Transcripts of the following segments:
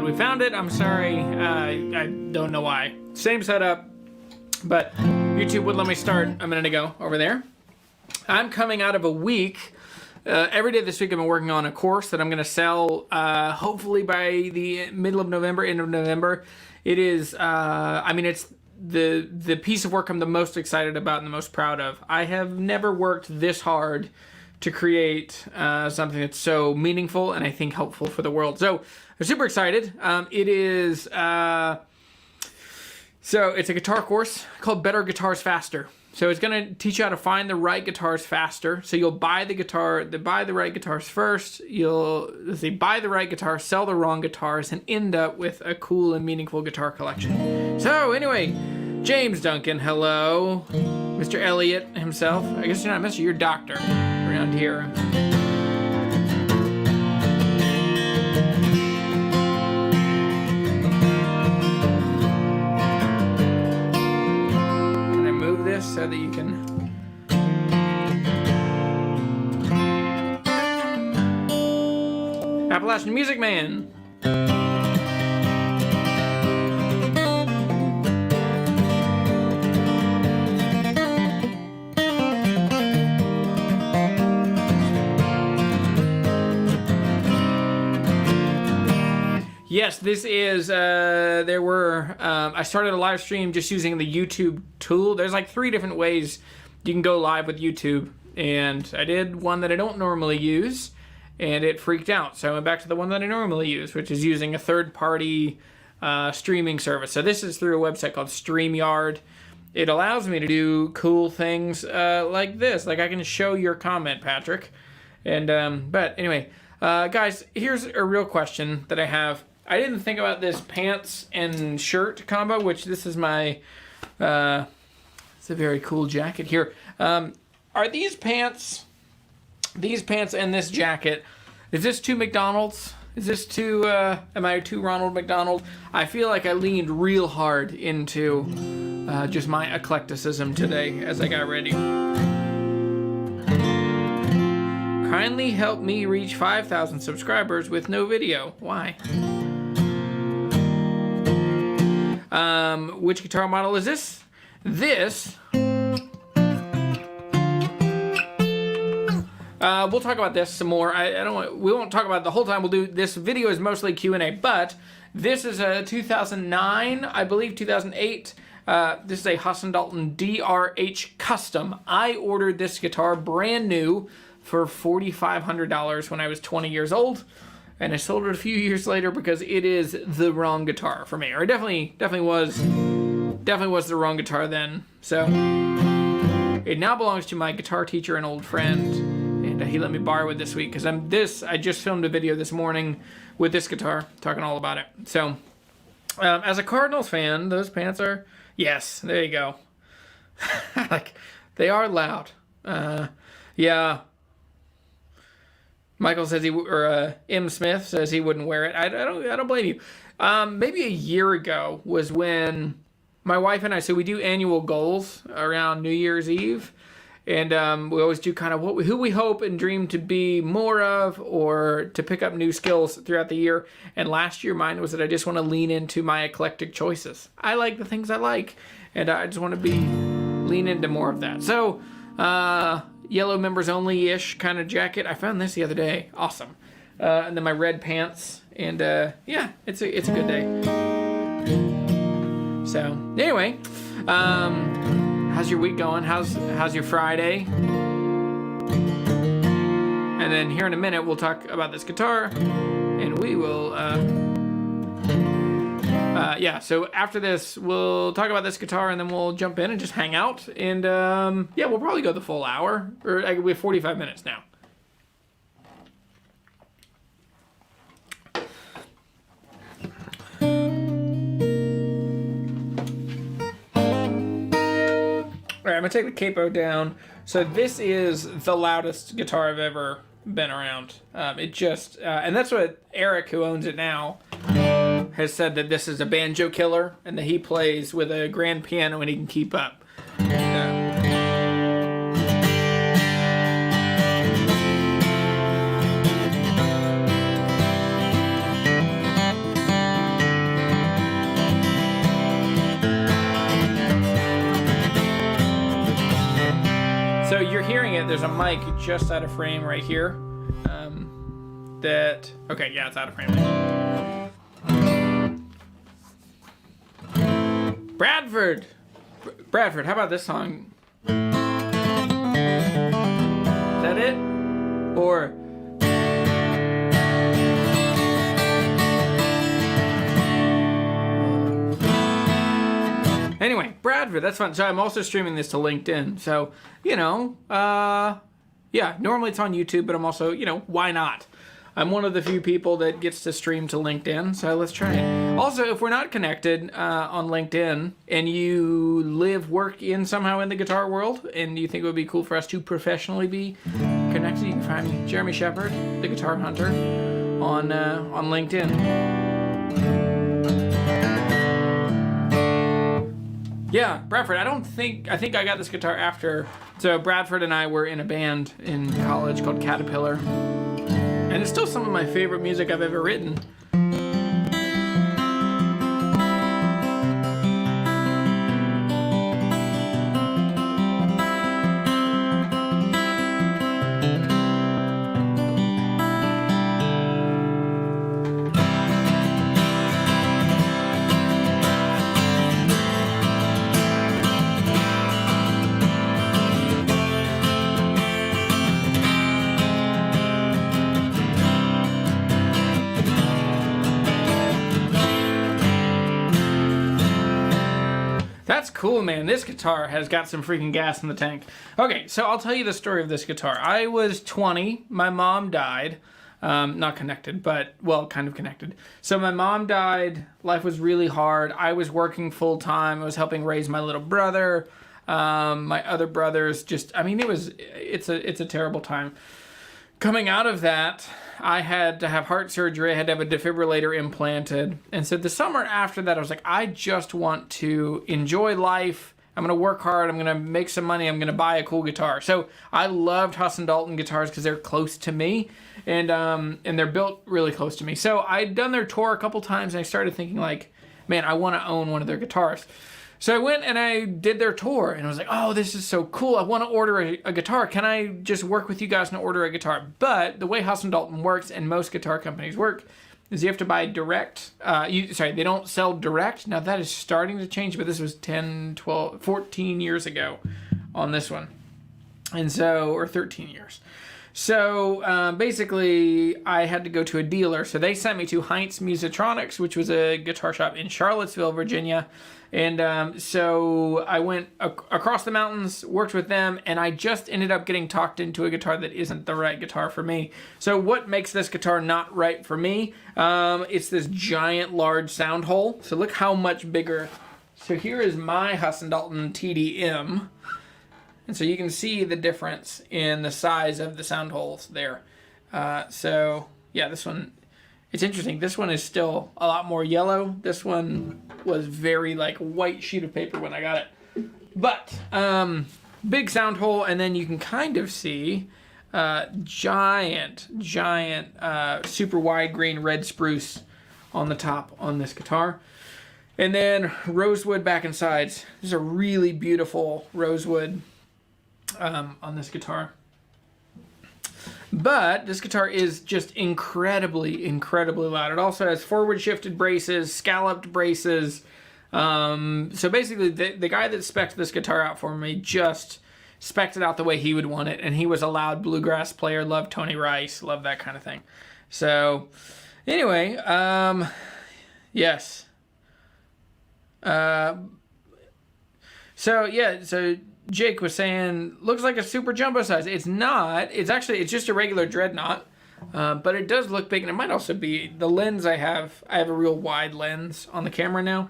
glad we found it. I'm sorry, I don't know why. Same setup, but YouTube would let me start a minute ago over there. I'm coming out of a week. Every day this week I've been working on a course that I'm going to sell hopefully by the middle of November, end of November. It is, I mean, it's the piece of work I'm the most excited about and the most proud of. I have never worked this hard to create something that's so meaningful and I think helpful for the world. So I'm super excited. It is, so it's a guitar course called Better Guitars Faster. So it's going to teach you how to find the right guitars faster. So you'll buy the right guitars first. You'll buy the right guitar, sell the wrong guitars, and end up with a cool and meaningful guitar collection. So anyway, James Duncan, hello. Mr. Elliott himself. I guess you're not Mr. You're Doctor around here. So that you can Appalachian Music Man. Yes, this is, I started a live stream just using the YouTube tool. There's like 3 different ways you can go live with YouTube. And I did one that I don't normally use, and it freaked out. So I went back to the one that I normally use, which is using a third-party streaming service. So this is through a website called StreamYard. It allows me to do cool things like this. Like I can show your comment, Patrick. And but anyway, guys, here's a real question that I have. I didn't think about this pants and shirt combo, which this is my, it's a very cool jacket here. Are these pants and this jacket, is this too McDonald's? Is this too, am I too Ronald McDonald? I feel like I leaned real hard into just my eclecticism today as I got ready. Kindly help me reach 5,000 subscribers with no video. Why? Which guitar model is this? This. We'll talk about this some more. We won't talk about it the whole time. We'll do this video is mostly Q&A, but this is a 2009, I believe 2008. This is a Hussein Dalton DRH Custom. I ordered this guitar brand new for $4,500 when I was 20 years old. And I sold it a few years later because it is the wrong guitar for me. Or it definitely was the wrong guitar then. So it now belongs to my guitar teacher and old friend. And he let me borrow it this week because I just filmed a video this morning with this guitar, talking all about it. So as a Cardinals fan, those pants are, yes, there you go. Like, they are loud. Yeah. Michael says M. Smith says he wouldn't wear it. I don't blame you. Maybe a year ago was when my wife and I, so we do annual goals around New Year's Eve. And we always do kind of who we hope and dream to be more of or to pick up new skills throughout the year. And last year mine was that I just want to lean into my eclectic choices. I like the things I like. And I just want to lean into more of that. So, yellow members only-ish kind of jacket. I found this the other day. Awesome. And then my red pants. And yeah, it's a good day. So anyway, how's your week going? How's your Friday? And then here in a minute we'll talk about this guitar, and we will. Yeah, so after this, we'll talk about this guitar, and then we'll jump in and just hang out. And, yeah, we'll probably go the full hour. Or we have 45 minutes now. All right, I'm going to take the Capo down. So this is the loudest guitar I've ever been around. It just, and that's what Eric, who owns it now, has said, that this is a banjo killer and that he plays with a grand piano and he can keep up. hearing it, there's a mic just out of frame right here. Okay, yeah, it's out of frame. Bradford, how about this song? Is that it? Or... Anyway, Bradford, that's fun. So I'm also streaming this to LinkedIn. So, you know, yeah, normally it's on YouTube, but I'm also, you know, why not? I'm one of the few people that gets to stream to LinkedIn, so let's try it. Also, if we're not connected on LinkedIn and you work somehow in the guitar world and you think it would be cool for us to professionally be connected, you can find me, Jeremy Sheppard, the Guitar Hunter, on LinkedIn. Yeah, Bradford, I think I got this guitar after. So Bradford and I were in a band in college called Caterpillar. And it's still some of my favorite music I've ever written. That's cool, man. This guitar has got some freaking gas in the tank. Okay, so I'll tell you the story of this guitar. I was 20. My mom died. Not connected, but, well, kind of connected. So my mom died. Life was really hard. I was working full-time. I was helping raise my little brother. My other brothers just, I mean, it's a terrible time. Coming out of that, I had to have heart surgery. I had to have a defibrillator implanted. And so the summer after that, I was like, I just want to enjoy life. I'm going to work hard. I'm going to make some money. I'm going to buy a cool guitar. So I loved Hussein Dalton guitars because they're close to me. And they're built really close to me. So I'd done their tour a couple times. And I started thinking like, man, I want to own one of their guitars. So I went and I did their tour, and I was like, oh, this is so cool. I want to order a guitar. Can I just work with you guys and order a guitar? But the way Hussein Dalton works, and most guitar companies work, is you have to buy direct. They don't sell direct. Now, that is starting to change, but this was 10, 12, 14 years ago on this one. And so, or 13 years. So basically, I had to go to a dealer. So they sent me to Heinz Musitronics, which was a guitar shop in Charlottesville, Virginia. And so I went across the mountains, worked with them, and I just ended up getting talked into a guitar that isn't the right guitar for me. So what makes this guitar not right for me? It's this giant, large sound hole. So look how much bigger. So here is my Hussein Dalton TDM. And so you can see the difference in the size of the sound holes there. So yeah, this one, it's interesting. This one is still a lot more yellow. This one was very like white sheet of paper when I got it. But big sound hole, and then you can kind of see giant super wide grain red spruce on the top on this guitar. And then rosewood back and sides. This is a really beautiful rosewood on this guitar. But this guitar is just incredibly loud. It also has forward shifted braces, scalloped braces. So basically the guy that spec'd this guitar out for me just spec'd it out the way he would want it. And he was a loud bluegrass player, loved Tony Rice, loved that kind of thing. So anyway, yes. So Jake was saying, looks like a super jumbo size. It's not. It's just a regular dreadnought. But it does look big, and it might also be the lens I have. I have a real wide lens on the camera now.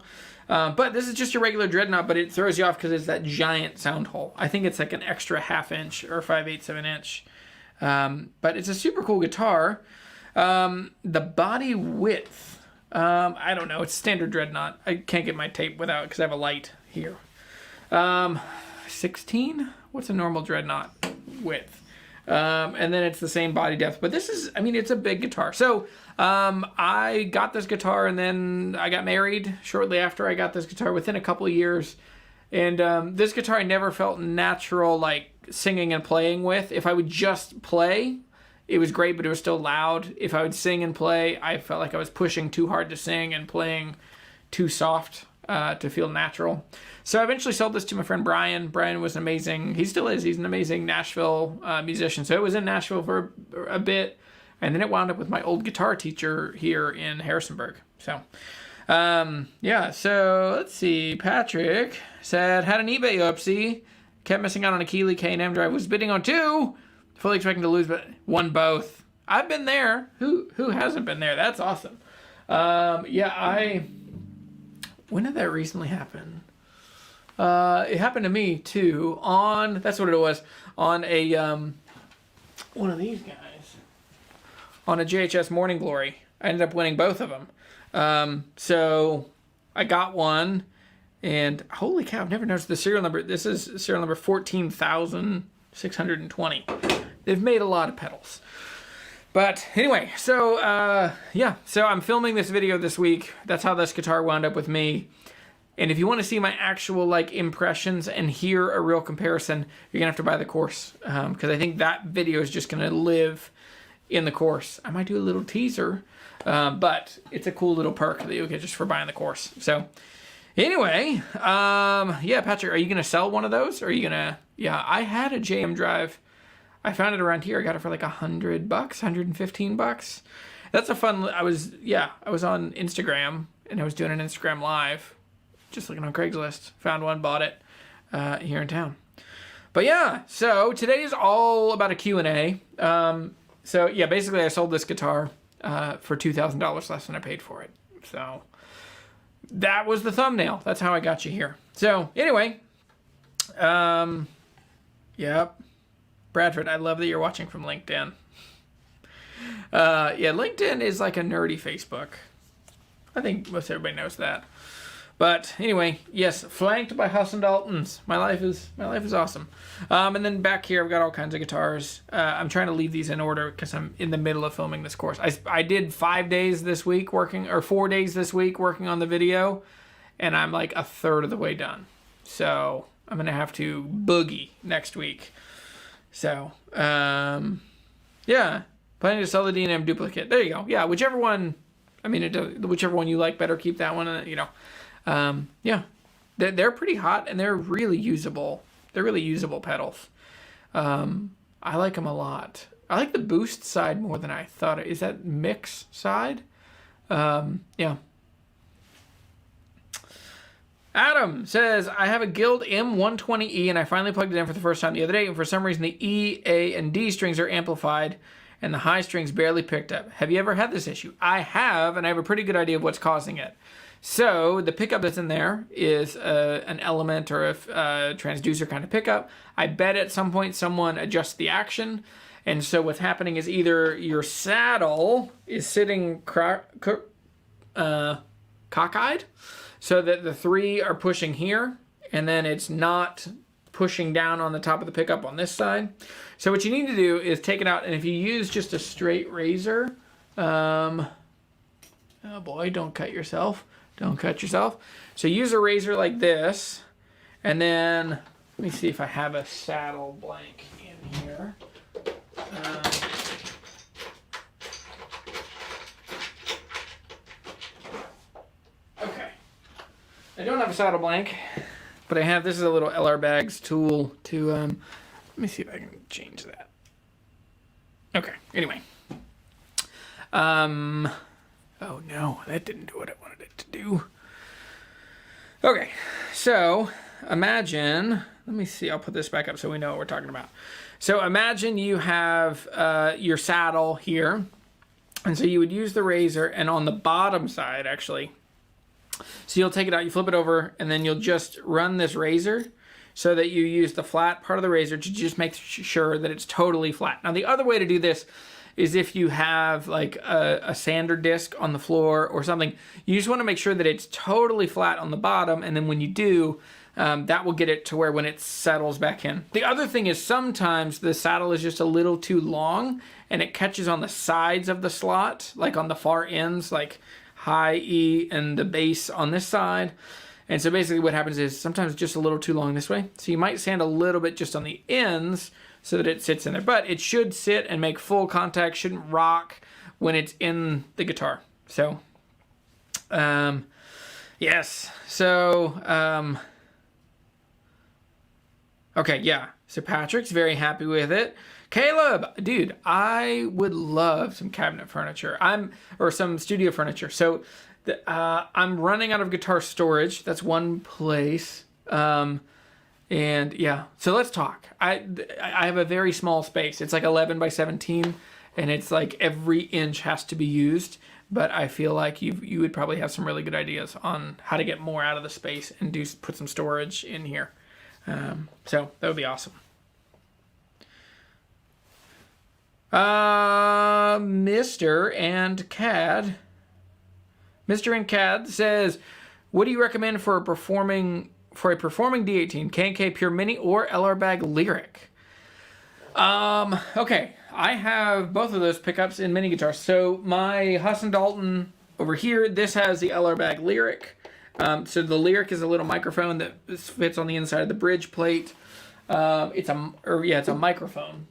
But this is just a regular dreadnought, but it throws you off because it's that giant sound hole. I think it's like an extra 1/2 inch or 5/8 of an inch. But it's a super cool guitar. The body width, I don't know. It's standard dreadnought. I can't get my tape without because I have a light here. 16? What's a normal dreadnought width? And then it's the same body depth. But this is, I mean, it's a big guitar. So I got this guitar, and then I got married shortly after I got this guitar. Within a couple of years, And this guitar I never felt natural like singing and playing with. If I would just play, it was great, but it was still loud. If I would sing and play, I felt like I was pushing too hard to sing and playing too soft to feel natural. So I eventually sold this to my friend Brian. Brian was amazing. He still is. He's an amazing Nashville musician. So it was in Nashville for a bit, and then it wound up with my old guitar teacher here in Harrisonburg. So yeah, so let's see. Patrick said, had an eBay upsie, kept missing out on a Keeley K&M drive, was bidding on 2, fully expecting to lose, but won both. I've been there. Who hasn't been there? That's awesome. Yeah, when did that recently happen? It happened to me too that's what it was, on a, one of these guys, on a JHS Morning Glory. I ended up winning both of them. So I got one, and holy cow, I've never noticed the serial number. This is serial number 14,620. They've made a lot of pedals. But anyway, so yeah, so I'm filming this video this week. That's how this guitar wound up with me. And if you want to see my actual like impressions and hear a real comparison, you're gonna have to buy the course, because I think that video is just gonna live in the course. I might do a little teaser, but it's a cool little perk that you'll get just for buying the course. So anyway, yeah, Patrick, are you gonna sell one of those? Or are you gonna? Yeah, I had a JM drive. I found it around here. I got it for like $100, $115. That's a fun. I was on Instagram, and I was doing an Instagram live, just looking on Craigslist. Found one, bought it here in town. But yeah, so today is all about a Q&A. So yeah, basically I sold this guitar for $2,000 less than I paid for it. So that was the thumbnail. That's how I got you here. So anyway, yep. Bradford, I love that you're watching from LinkedIn. Yeah, LinkedIn is like a nerdy Facebook. I think most everybody knows that. But anyway, yes, flanked by Hussein Daltons. My life is awesome. And then back here, I've got all kinds of guitars. I'm trying to leave these in order because I'm in the middle of filming this course. I did 5 days this week working, or 4 days this week working on the video, and I'm like a third of the way done. So I'm gonna have to boogie next week. So yeah, planning to sell the D&M duplicate. There you go. Yeah, whichever one. I mean, whichever one you like better, keep that one. You know. Yeah, they're pretty hot, and they're really usable. They're really usable pedals. I like them a lot. I like the boost side more than I thought. Is that mix side? Yeah. Adam says, I have a Guild M120E, and I finally plugged it in for the first time the other day, and for some reason the E, A, and D strings are amplified, and the high strings barely picked up. Have you ever had this issue? I have, and I have a pretty good idea of what's causing it. So the pickup that's in there is an element or a transducer kind of pickup. I bet at some point someone adjusts the action. And so what's happening is either your saddle is sitting cockeyed, so that the 3 are pushing here, and then it's not pushing down on the top of the pickup on this side. So what you need to do is take it out, and if you use just a straight razor, oh boy, don't cut yourself. Don't cut yourself. So use a razor like this, and then let me see if I have a saddle blank in here. Okay. I don't have a saddle blank, but I have, this is a little LR Bags tool to, let me see if I can change that. Okay, anyway. Oh no, that didn't do what I wanted it to do. Okay, so imagine, let me see, I'll put this back up so we know what we're talking about. So imagine you have your saddle here, and so you would use the razor, and on the bottom side, actually, so you'll take it out, you flip it over, and then you'll just run this razor so that you use the flat part of the razor to just make sure that it's totally flat. Now, the other way to do this is if you have like a sander disc on the floor or something, you just want to make sure that it's totally flat on the bottom, and then when you do, that will get it to where when it settles back in. The other thing is sometimes the saddle is just a little too long, and it catches on the sides of the slot, like on the far ends, like high E and the bass on this side. And so basically what happens is sometimes it's just a little too long this way. So you might sand a little bit just on the ends so that it sits in there. But it should sit and make full contact, shouldn't rock when it's in the guitar. So, yes. So, okay, yeah. So Patrick's very happy with it. Caleb, dude, I would love some cabinet furniture. Or some studio furniture. So I'm running out of guitar storage. That's one place. And yeah, so let's talk. I have a very small space. It's like 11 by 17, and it's like every inch has to be used. But I feel like you would probably have some really good ideas on how to get more out of the space and put some storage in here. So that would be awesome. Mr. and Cad says, what do you recommend for a performing D18, K&K Pure Mini or LR Bag Lyric? Okay, I have both of those pickups in mini guitars. So my Hussein Dalton over here, this has the LR Bag Lyric. So the Lyric is a little microphone that fits on the inside of the bridge plate. It's a microphone,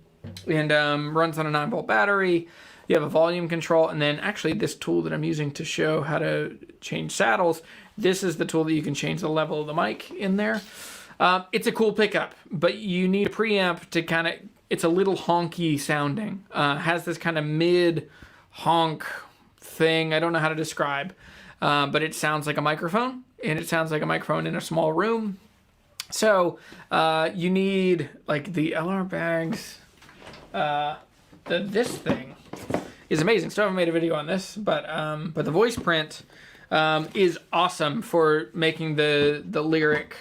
and runs on a 9-volt battery. You have a volume control, and then actually this tool that I'm using to show how to change saddles, this is the tool that you can change the level of the mic in there. It's a cool pickup, but you need a preamp to it's a little honky sounding. Has this kind of mid honk thing. I don't know how to describe, but it sounds like a microphone, and it sounds like a microphone in a small room. So you need like the LR Bags. This thing is amazing. Still haven't made a video on this, but the voice print is awesome for making the Lyric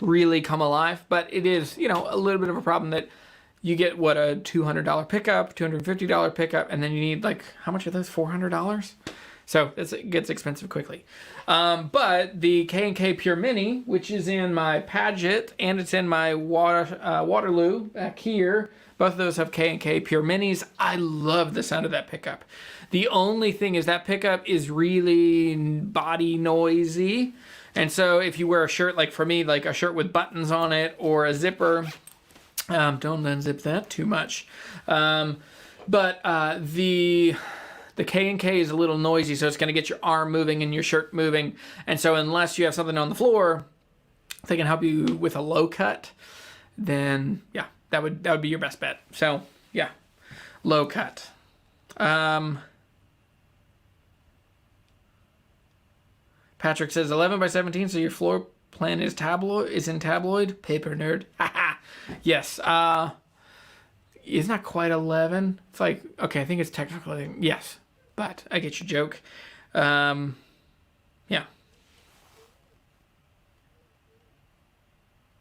really come alive. But it is, a little bit of a problem that you get a $200 pickup, $250 pickup, and then you need how much are those? $400. So it gets expensive quickly. But the K&K Pure Mini, which is in my Paget and it's in my Waterloo back here. Both of those have K&K Pure Minis. I love the sound of that pickup. The only thing is that pickup is really body noisy. And so if you wear a shirt, like for me, like a shirt with buttons on it or a zipper, don't unzip that too much. But the K&K is a little noisy, so it's going to get your arm moving and your shirt moving. And so unless you have something on the floor that can help you with a low cut, then yeah. That would be your best bet. So, yeah, low cut. Patrick says 11 by 17, so your floor plan is in tabloid? Paper nerd. Yes. It's not quite 11. It's like, okay, I think it's technically, yes. But I get your joke. Yeah.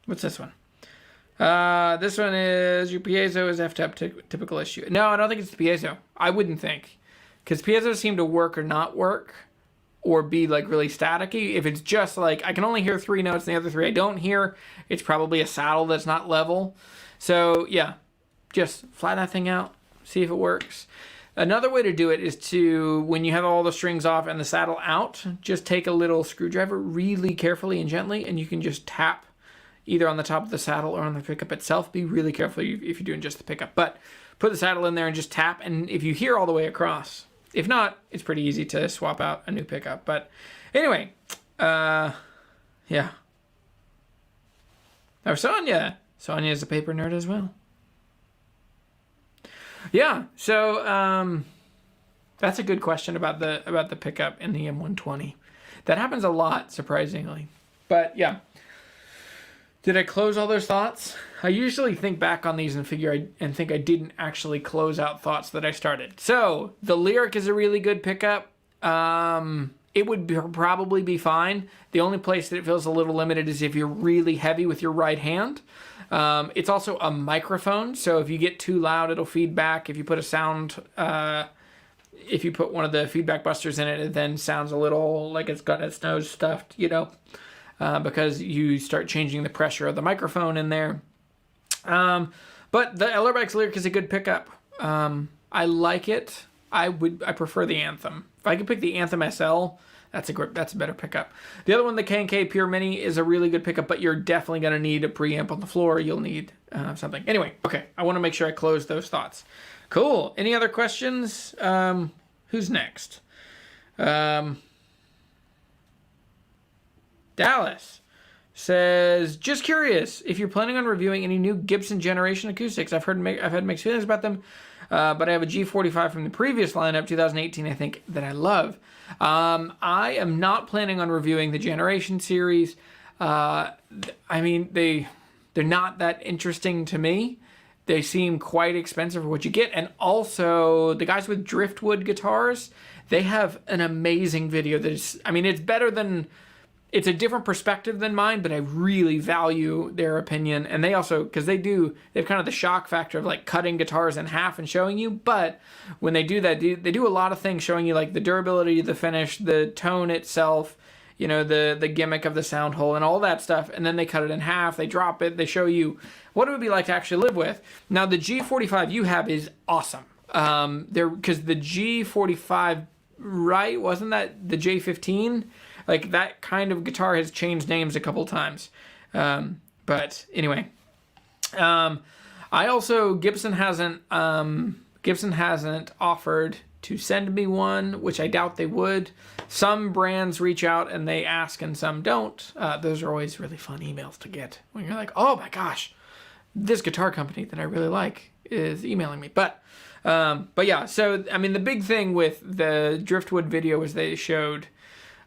What's this one? This one is your piezo is typical issue. No, I don't think it's the piezo. I wouldn't think. Because piezos seem to work or not work. Or be really staticky. If it's just I can only hear 3 notes and the other 3 I don't hear, it's probably a saddle that's not level. So yeah, just fly that thing out. See if it works. Another way to do it is when you have all the strings off and the saddle out, just take a little screwdriver really carefully and gently, and you can just tap either on the top of the saddle or on the pickup itself. Be really careful if you're doing just the pickup. But put the saddle in there and just tap, and if you hear all the way across. If not, it's pretty easy to swap out a new pickup. But anyway, yeah. Oh, Sonia is a paper nerd as well. Yeah, so that's a good question about the pickup in the M120. That happens a lot, surprisingly. But yeah. Did I close all those thoughts? I usually think back on these and think I didn't actually close out thoughts that I started. So, the Lyric is a really good pickup. It would probably be fine. The only place that it feels a little limited is if you're really heavy with your right hand. It's also a microphone, so if you get too loud, it'll feed back. If you put if you put one of the feedback busters in it, it then sounds a little like it's got its nose stuffed, because you start changing the pressure of the microphone in there. But the LR Bags Lyric is a good pickup. I like it. I prefer the Anthem. If I could pick the Anthem SL, that's a better pickup. The other one, the K&K Pure Mini, is a really good pickup, but you're definitely going to need a preamp on the floor. You'll need something. Anyway, okay, I want to make sure I close those thoughts. Cool. Any other questions? Who's next? Dallas says, just curious if you're planning on reviewing any new Gibson Generation acoustics. I've had mixed feelings about them, but I have a G45 from the previous lineup, 2018, I think, that I love. I am not planning on reviewing the Generation series. I mean, they're not that interesting to me. They seem quite expensive for what you get. And also, the guys with Driftwood guitars, they have an amazing video that is, I mean, it's better than, it's a different perspective than mine, but I really value their opinion. And they also, because they have kind of the shock factor of like cutting guitars in half and showing you. But when they do that, they do a lot of things showing you like the durability of the finish, the tone itself, you know, the gimmick of the sound hole and all that stuff. And then they cut it in half, they drop it, they show you what it would be like to actually live with. Now, the G45 you have is awesome. Because the G45, right, wasn't that the J15? Like, that kind of guitar has changed names a couple times. But anyway. I also, Gibson hasn't offered to send me one, which I doubt they would. Some brands reach out and they ask and some don't. Those are always really fun emails to get when you're like, oh my gosh, this guitar company that I really like is emailing me. But yeah, so, I mean, the big thing with the Driftwood video was they showed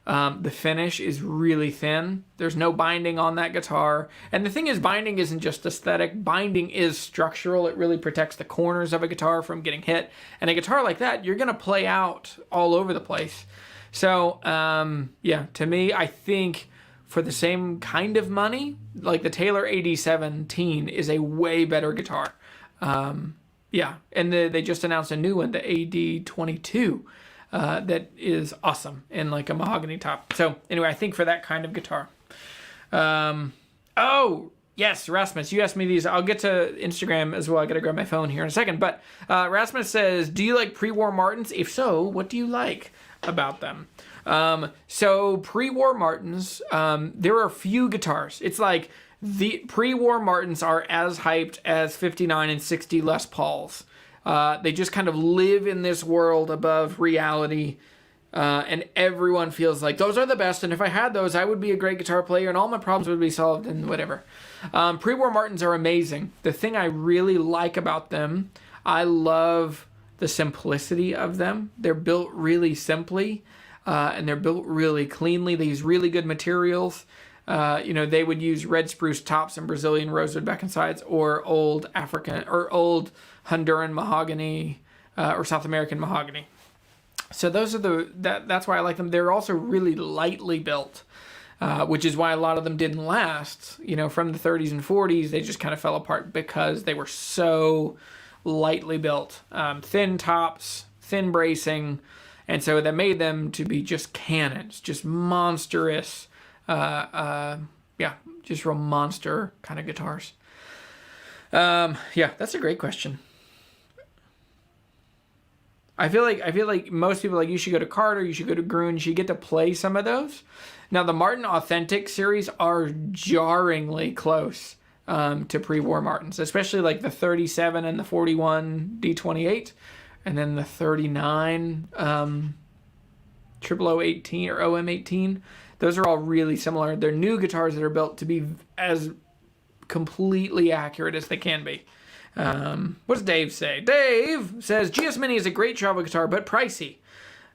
the finish is really thin. There's no binding on that guitar. And the thing is, binding isn't just aesthetic. Binding is structural. It really protects the corners of a guitar from getting hit. And a guitar like that, you're going to play out all over the place. So, yeah, to me, I think for the same kind of money, like the Taylor AD17 is a way better guitar. Yeah, and they just announced a new one, the AD22. That is awesome and like a mahogany top. So anyway, I think for that kind of guitar. Oh, yes, Rasmus, you asked me these. I'll get to Instagram as well. I got to grab my phone here in a second. But Rasmus says, do you like Prewar Martins? If so, what do you like about them? So Prewar Martins, there are a few guitars. It's like the Prewar Martins are as hyped as 59 and 60 Les Pauls. They just kind of live in this world above reality, and everyone feels like those are the best, and if I had those, I would be a great guitar player, and all my problems would be solved, and whatever. Prewar Martins are amazing. The thing I really like about them, I love the simplicity of them. They're built really simply, and they're built really cleanly. They use really good materials. You know, they would use red spruce tops and Brazilian rosewood back and sides, or old African, or old Honduran mahogany, or South American mahogany. So those are that's why I like them. They're also really lightly built, which is why a lot of them didn't last. You know, from the 30s and 40s, they just kind of fell apart because they were so lightly built. Thin tops, thin bracing, and so that made them to be just cannons, just monstrous, yeah, just real monster kind of guitars. Yeah, that's a great question. I feel like most people, like, you should go to Carter, you should go to Gruen, you should get to play some of those. Now, the Martin Authentic series are jarringly close to Prewar Martins, especially like the 37 and the 41 D28, and then the 39 0018 or OM18. Those are all really similar. They're new guitars that are built to be as completely accurate as they can be. What does Dave say? Dave says, GS Mini is a great travel guitar, but pricey.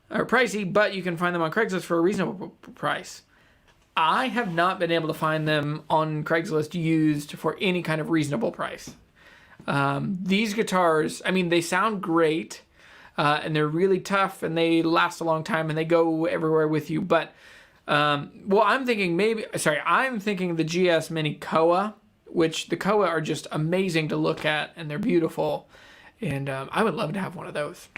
But you can find them on Craigslist for a reasonable price. I have not been able to find them on Craigslist used for any kind of reasonable price. These guitars, I mean, they sound great, and they're really tough, and they last a long time, and they go everywhere with you. But, well, I'm thinking the GS Mini Koa, which the Koa are just amazing to look at, and they're beautiful, and I would love to have one of those.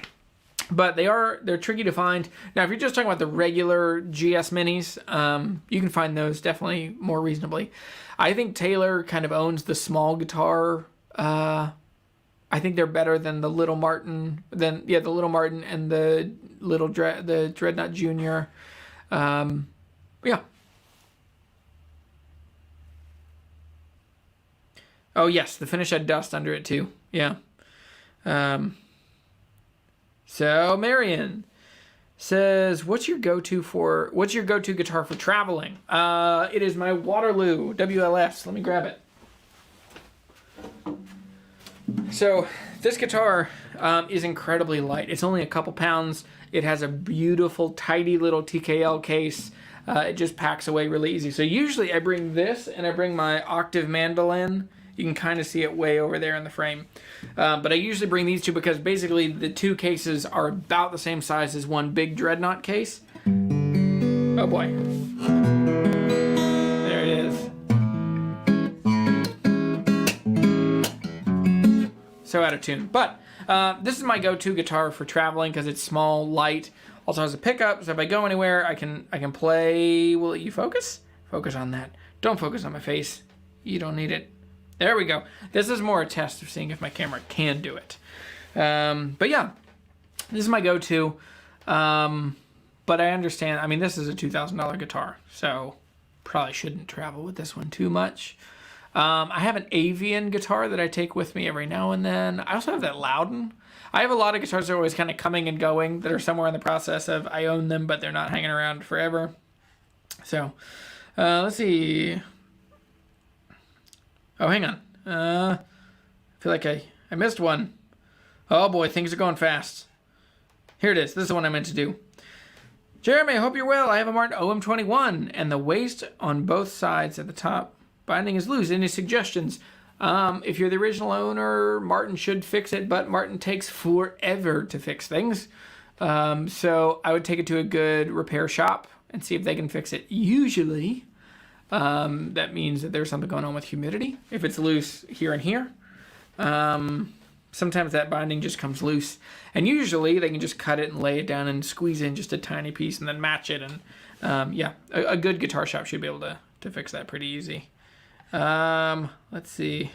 But they're tricky to find. Now, if you're just talking about the regular GS Minis, you can find those definitely more reasonably. I think Taylor kind of owns the small guitar. I think they're better than the Little Martin, the Little Martin and the Dreadnought Junior. Yeah. Oh yes, the finish had dust under it too. Yeah. So Marion says, what's your go-to guitar for traveling? It is my Waterloo WLS. Let me grab it. So this guitar is incredibly light. It's only a couple pounds. It has a beautiful, tidy little TKL case. It just packs away really easy. So usually I bring this and I bring my octave mandolin. You can kind of see it way over there in the frame. But I usually bring these two because basically the two cases are about the same size as one big dreadnought case. Oh boy. There it is. So out of tune. But this is my go-to guitar for traveling because it's small, light. Also has a pickup, so if I go anywhere, I can play. Will you focus? Focus on that. Don't focus on my face. You don't need it. There we go. This is more a test of seeing if my camera can do it. But yeah, this is my go-to. But I understand. I mean, this is a $2,000 guitar, so probably shouldn't travel with this one too much. I have an avian guitar that I take with me every now and then. I also have that Loudon. I have a lot of guitars that are always kind of coming and going that are somewhere in the process of I own them, but they're not hanging around forever. So, let's see. Oh, hang on. I feel like I missed one. Oh boy, things are going fast. Here it is. This is the one I meant to do. Jeremy, I hope you're well. I have a Martin OM21 and the waist on both sides at the top. Binding is loose. Any suggestions? If you're the original owner, Martin should fix it, but Martin takes forever to fix things. So I would take it to a good repair shop and see if they can fix it. Usually, that means that there's something going on with humidity. If it's loose here and here, sometimes that binding just comes loose. And usually they can just cut it and lay it down and squeeze in just a tiny piece and then match it. And yeah, a good guitar shop should be able to fix that pretty easy. Let's see.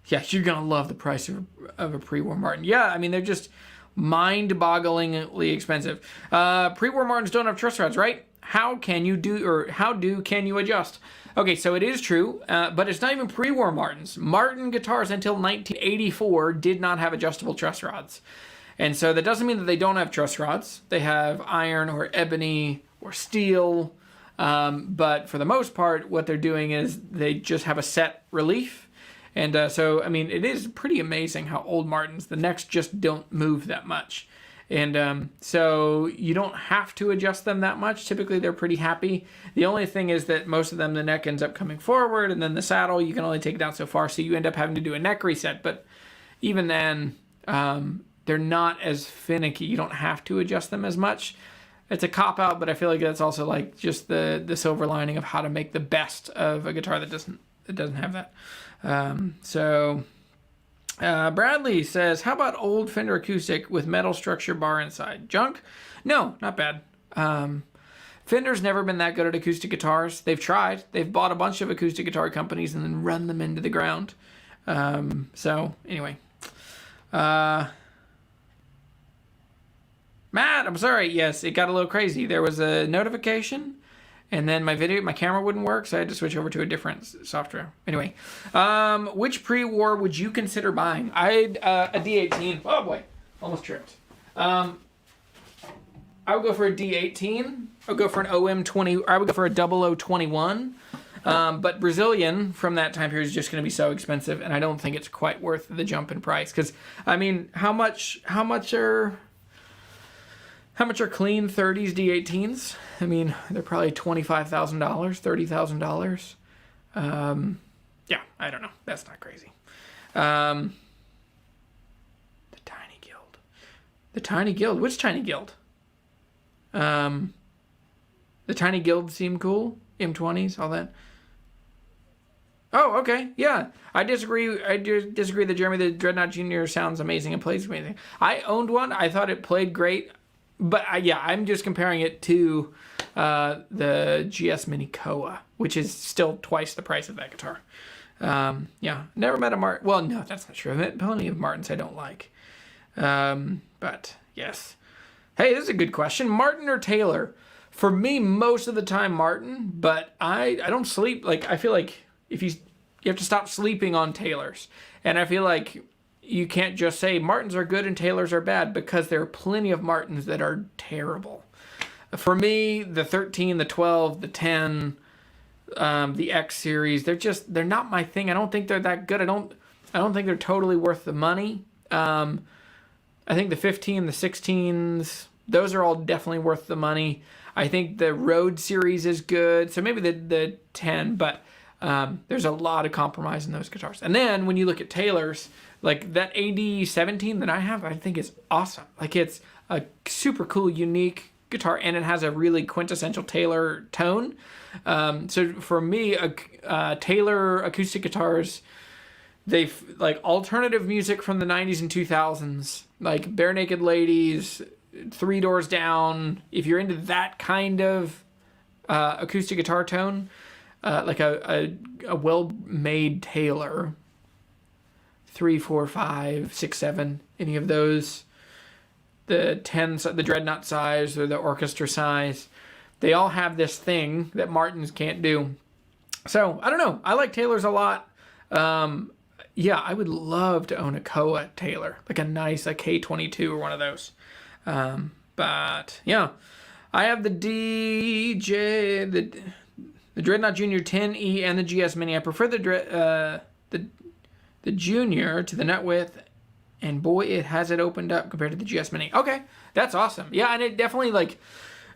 Yeah, you're gonna love the price of a Prewar Martin. Yeah, I mean, they're just mind-bogglingly expensive. Prewar Martins don't have truss rods, right? How can you adjust? Okay, so it is true, but it's not even Prewar Martins. Martin guitars until 1984 did not have adjustable truss rods. And so that doesn't mean that they don't have truss rods. They have iron or ebony or steel. But for the most part, what they're doing is they just have a set relief. And so, I mean, it is pretty amazing how old Martins, the necks just don't move that much. And so you don't have to adjust them that much. Typically, they're pretty happy. The only thing is that most of them, the neck ends up coming forward, and then the saddle, you can only take it down so far. So you end up having to do a neck reset. But even then, they're not as finicky. You don't have to adjust them as much. It's a cop-out, but I feel like that's also like just the silver lining of how to make the best of a guitar that doesn't have that. Bradley says, how about old Fender Acoustic with metal structure bar inside? Junk? No, not bad. Fender's never been that good at acoustic guitars. They've tried. They've bought a bunch of acoustic guitar companies and then run them into the ground. So, anyway. Matt, I'm sorry. Yes, it got a little crazy. There was a notification, and then my camera wouldn't work, so I had to switch over to a different software. Anyway, which pre-war would you consider buying? I'd a D18. Oh boy, almost tripped. I would go for a D18. I would go for an OM20. I would go for a 0021. But Brazilian from that time period is just going to be so expensive, and I don't think it's quite worth the jump in price. Because I mean, how much are clean 30s D18s? I mean, they're probably $25,000, $30,000. Yeah, I don't know. That's not crazy. The Tiny Guild. The Tiny Guild. Which Tiny Guild? The Tiny Guild seem cool. M20s, all that. Oh, okay. Yeah. I disagree that Jeremy the Dreadnought Jr. sounds amazing and plays amazing. I owned one. I thought it played great. But yeah, I'm just comparing it to the GS Mini Koa, which is still twice the price of that guitar. Yeah, never met a Martin. Well, no, that's not true. I've met plenty of Martins I don't like. But yes. Hey, this is a good question. Martin or Taylor? For me, most of the time Martin, but I don't sleep. Like, I feel like if you have to stop sleeping on Taylors. And I feel like you can't just say Martins are good and Taylors are bad, because there are plenty of Martins that are terrible. For me, the 13, the 12, the 10, the X series, they're not my thing. I don't think they're that good. I don't think they're totally worth the money. I think the 15, the 16s, those are all definitely worth the money. I think the Rode series is good, so maybe the 10, but there's a lot of compromise in those guitars. And then when you look at Taylor's, like that AD17 that I have, I think is awesome. Like, it's a super cool, unique guitar, and it has a really quintessential Taylor tone. So for me, Taylor acoustic guitars, they like alternative music from the 90s and 2000s, like Bare Naked Ladies, Three Doors Down. If you're into that kind of acoustic guitar tone, like a well-made Taylor, 3, 4, 5, 6, 7, any of those, the 10s, the dreadnought size or the orchestra size, they all have this thing that Martins can't do. So I don't know. I like Taylors a lot. Yeah, I would love to own a Koa Taylor, like a nice K22 or one of those. But yeah, I have the the Dreadnought Junior 10E and the GS Mini. I prefer the Junior to the nut width, and boy, it has it opened up compared to the GS Mini. Okay, that's awesome. Yeah, and it definitely, like,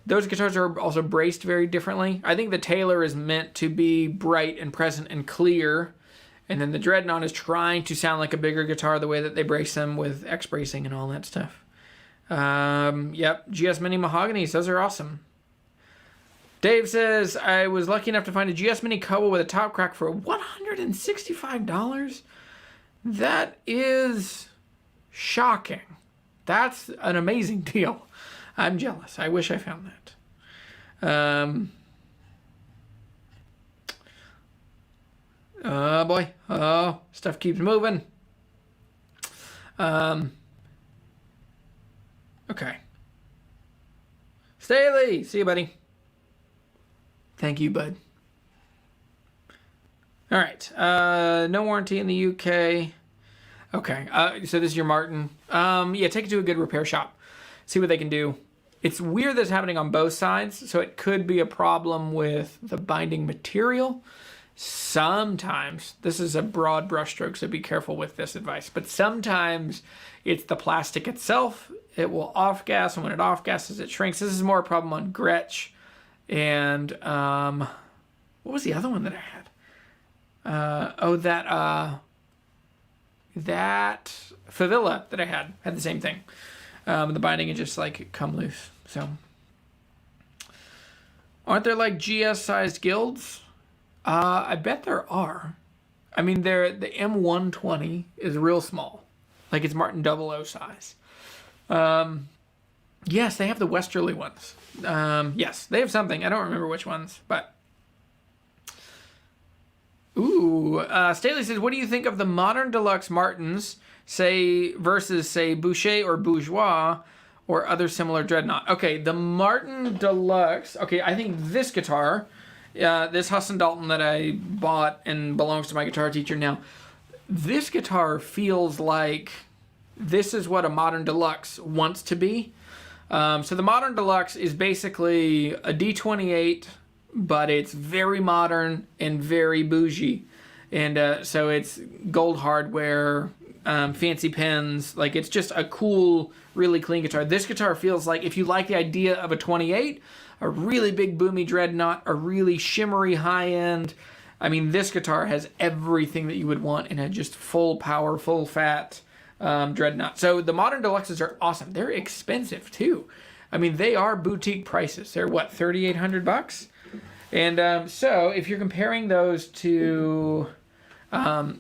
those guitars are also braced very differently. I think the Taylor is meant to be bright and present and clear, and then the Dreadnought is trying to sound like a bigger guitar the way that they brace them with X bracing and all that stuff. Yep, GS Mini Mahoganies, those are awesome. Dave says, I was lucky enough to find a GS Mini Koa with a top crack for $165. That is shocking. That's an amazing deal. I'm jealous. I wish I found that. Oh boy. Oh, stuff keeps moving. Okay. Staley, see you, buddy. Thank you, bud. All right. No warranty in the UK. Okay. So this is your Martin. Yeah, take it to a good repair shop. See what they can do. It's weird that it's happening on both sides, so it could be a problem with the binding material. Sometimes, this is a broad brushstroke, so be careful with this advice, but sometimes it's the plastic itself. It will off-gas, and when it off-gasses, it shrinks. This is more a problem on Gretsch. And what was the other one that I had? That Favilla that I had the same thing. The binding had just like come loose. So, aren't there like GS-sized guilds? I bet there are. I mean, the M120 is real small, like it's Martin 00 size. Yes, they have the Westerly ones. Yes, they have something. I don't remember which ones, but. Ooh, Staley says, what do you think of the modern deluxe Martins, say, versus, say, Boucher or Bourgeois or other similar dreadnought? Okay, the Martin Deluxe, okay, I think this guitar, this Hussein Dalton that I bought and belongs to my guitar teacher now, this guitar feels like this is what a modern deluxe wants to be. So the modern deluxe is basically a D28, but it's very modern and very bougie. And so it's gold hardware, fancy pens. Like, it's just a cool, really clean guitar. This guitar feels like, if you like the idea of a 28, a really big boomy dreadnought, a really shimmery high end. I mean, this guitar has everything that you would want in a just full power, full fat dreadnought. So the modern deluxes are awesome. They're expensive too. I mean, they are boutique prices. They're what, $3,800? And so if you're comparing those to, okay,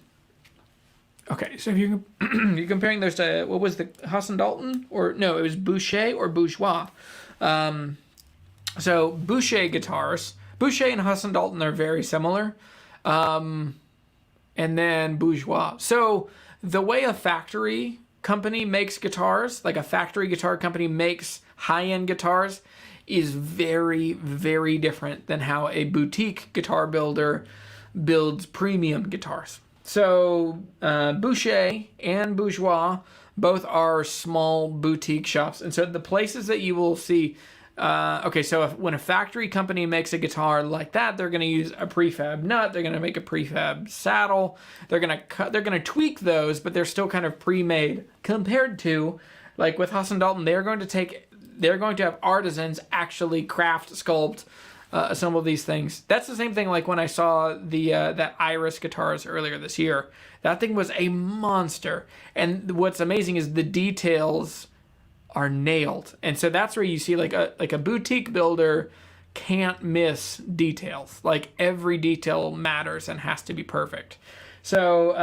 so if you're comparing those to, what was the Hussein Dalton? Or no, it was Boucher or Bourgeois. So Boucher guitars, Boucher and Hussein Dalton are very similar. And then Bourgeois. So the way a factory company makes guitars, like a factory guitar company makes high-end guitars is very, very different than how a boutique guitar builder builds premium guitars. So Boucher and Bourgeois both are small boutique shops. And so the places that you will see, okay, so when a factory company makes a guitar like that, they're going to use a prefab nut, they're going to make a prefab saddle, they're going to tweak those, but they're still kind of pre-made, compared to, like with Hussein Dalton, they're going to have artisans actually craft, sculpt, assemble these things. That's the same thing like when I saw the that Iris guitars earlier this year. That thing was a monster. And what's amazing is the details are nailed. And so that's where you see like a boutique builder can't miss details. Like every detail matters and has to be perfect. So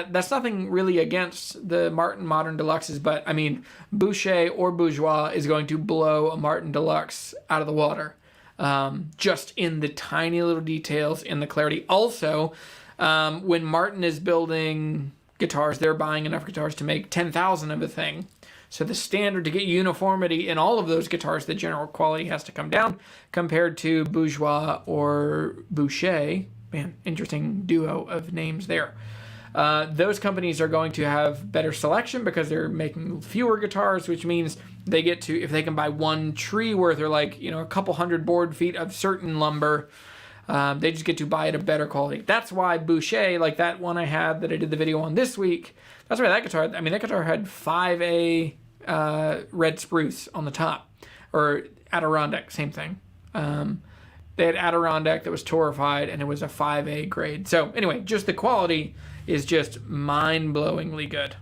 that's nothing really against the Martin Modern Deluxes, but I mean, Boucher or Bourgeois is going to blow a Martin Deluxe out of the water. Just in the tiny little details, in the clarity. Also, when Martin is building guitars, they're buying enough guitars to make 10,000 of a thing. So the standard to get uniformity in all of those guitars, the general quality has to come down compared to Bourgeois or Boucher. Man, interesting duo of names there. Those companies are going to have better selection because they're making fewer guitars, which means they get to, if they can buy one tree worth or like, a couple hundred board feet of certain lumber, they just get to buy it a better quality. That's why Boucher, like that one I had that I did the video on this week, that's why that guitar had 5A red spruce on the top, or Adirondack, same thing. They had Adirondack that was torrefied, and it was a 5A grade. So anyway, just the quality is just mind-blowingly good.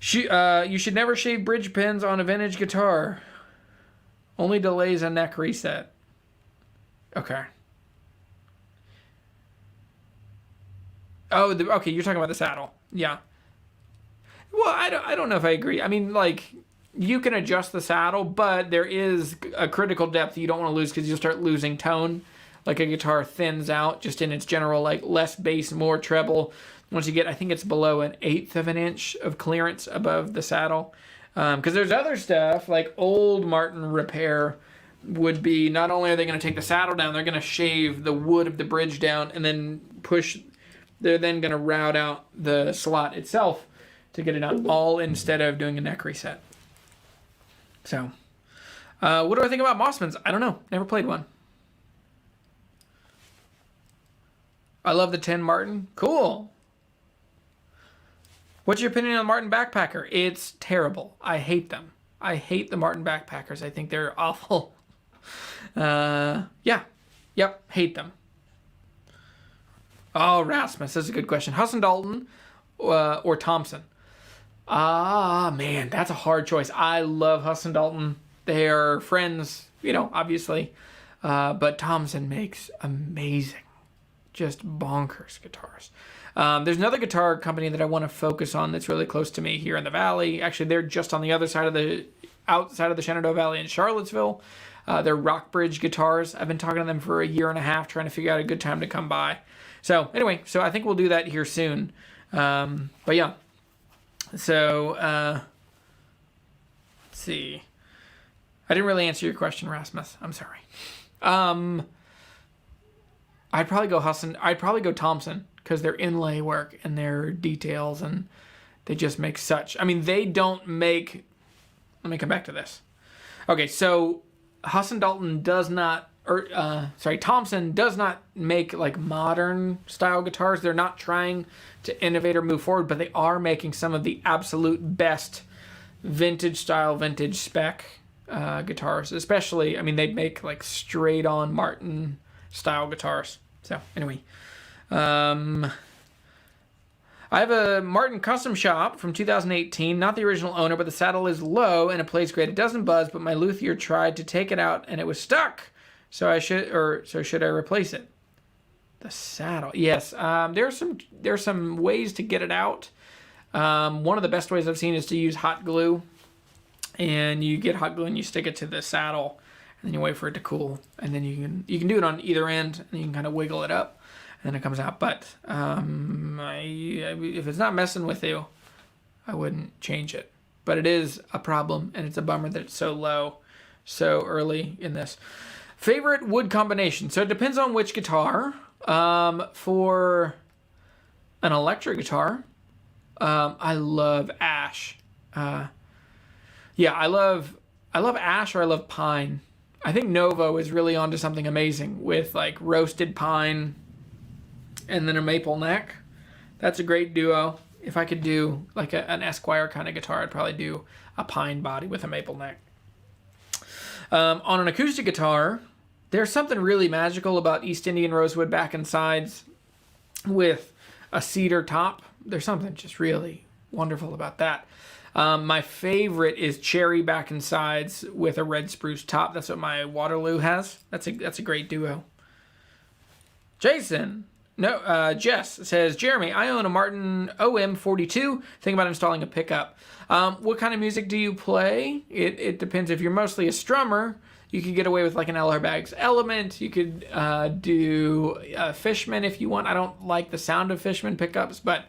You should never shave bridge pins on a vintage guitar. Only delays a neck reset. Okay. Oh, okay, you're talking about the saddle. Yeah. Well, I don't know if I agree. I mean, like, you can adjust the saddle, but there is a critical depth you don't want to lose because you'll start losing tone. Like a guitar thins out just in its general, like, less bass, more treble. Once you get, I think it's below 1/8 of an inch of clearance above the saddle. Because there's other stuff, like old Martin repair would be, not only are they going to take the saddle down, they're going to shave the wood of the bridge down and then they're then going to route out the slot itself to get it out, all instead of doing a neck reset. So, what do I think about Mossman's? I don't know. Never played one. I love the 10 Martin. Cool. What's your opinion on the Martin Backpacker? It's terrible. I hate them. I hate the Martin Backpackers. I think they're awful. Yeah. Yep. Hate them. Oh, Rasmus. That's a good question. Hussein Dalton or Thompson? Man, that's a hard choice. I love Hussein Dalton. They are friends, obviously. But Thompson makes amazing, just bonkers guitars. There's another guitar company that I want to focus on that's really close to me here in the Valley. Actually, they're just on the other side of outside of the Shenandoah Valley in Charlottesville. They're Rockbridge guitars. I've been talking to them for a year and a half, trying to figure out a good time to come by. So anyway, I think we'll do that here soon. But yeah. So, let's see. I didn't really answer your question, Rasmus. I'm sorry. I'd probably go Thompson, because their inlay work and their details, and they just make such... I mean, they don't make... Let me come back to this. Okay, so Hussein Dalton does not... Thompson does not make, like, modern style guitars. They're not trying to innovate or move forward, but they are making some of the absolute best vintage style, vintage spec guitars. Especially, I mean, they make, like, straight-on Martin style guitars. So, anyway. I have a Martin custom shop from 2018, not the original owner, but the saddle is low and it plays great. It doesn't buzz, but my luthier tried to take it out and it was stuck. So should I replace it? The saddle, yes. There's some ways to get it out. One of the best ways I've seen is to use hot glue, and you get hot glue and you stick it to the saddle, and then you wait for it to cool, and then you can do it on either end, and you can kind of wiggle it up, and then it comes out. But if it's not messing with you, I wouldn't change it. but it is a problem, and it's a bummer that it's so low so early in this. Favorite wood combination. So it depends on which guitar. For an electric guitar, I love ash. Yeah, I love ash, or I love pine. I think Novo is really onto something amazing with like roasted pine and then a maple neck. That's a great duo. If I could do like an Esquire kind of guitar, I'd probably do a pine body with a maple neck. On an acoustic guitar, there's something really magical about East Indian rosewood back and sides with a cedar top. There's something just really wonderful about that. My favorite is cherry back and sides with a red spruce top. That's what my Waterloo has. That's a great duo. Jess says, Jeremy, I own a Martin OM42. Think about installing a pickup. What kind of music do you play? It depends. If you're mostly a strummer, you could get away with like an LR Baggs Element. You could do Fishman if you want. I don't like the sound of Fishman pickups, but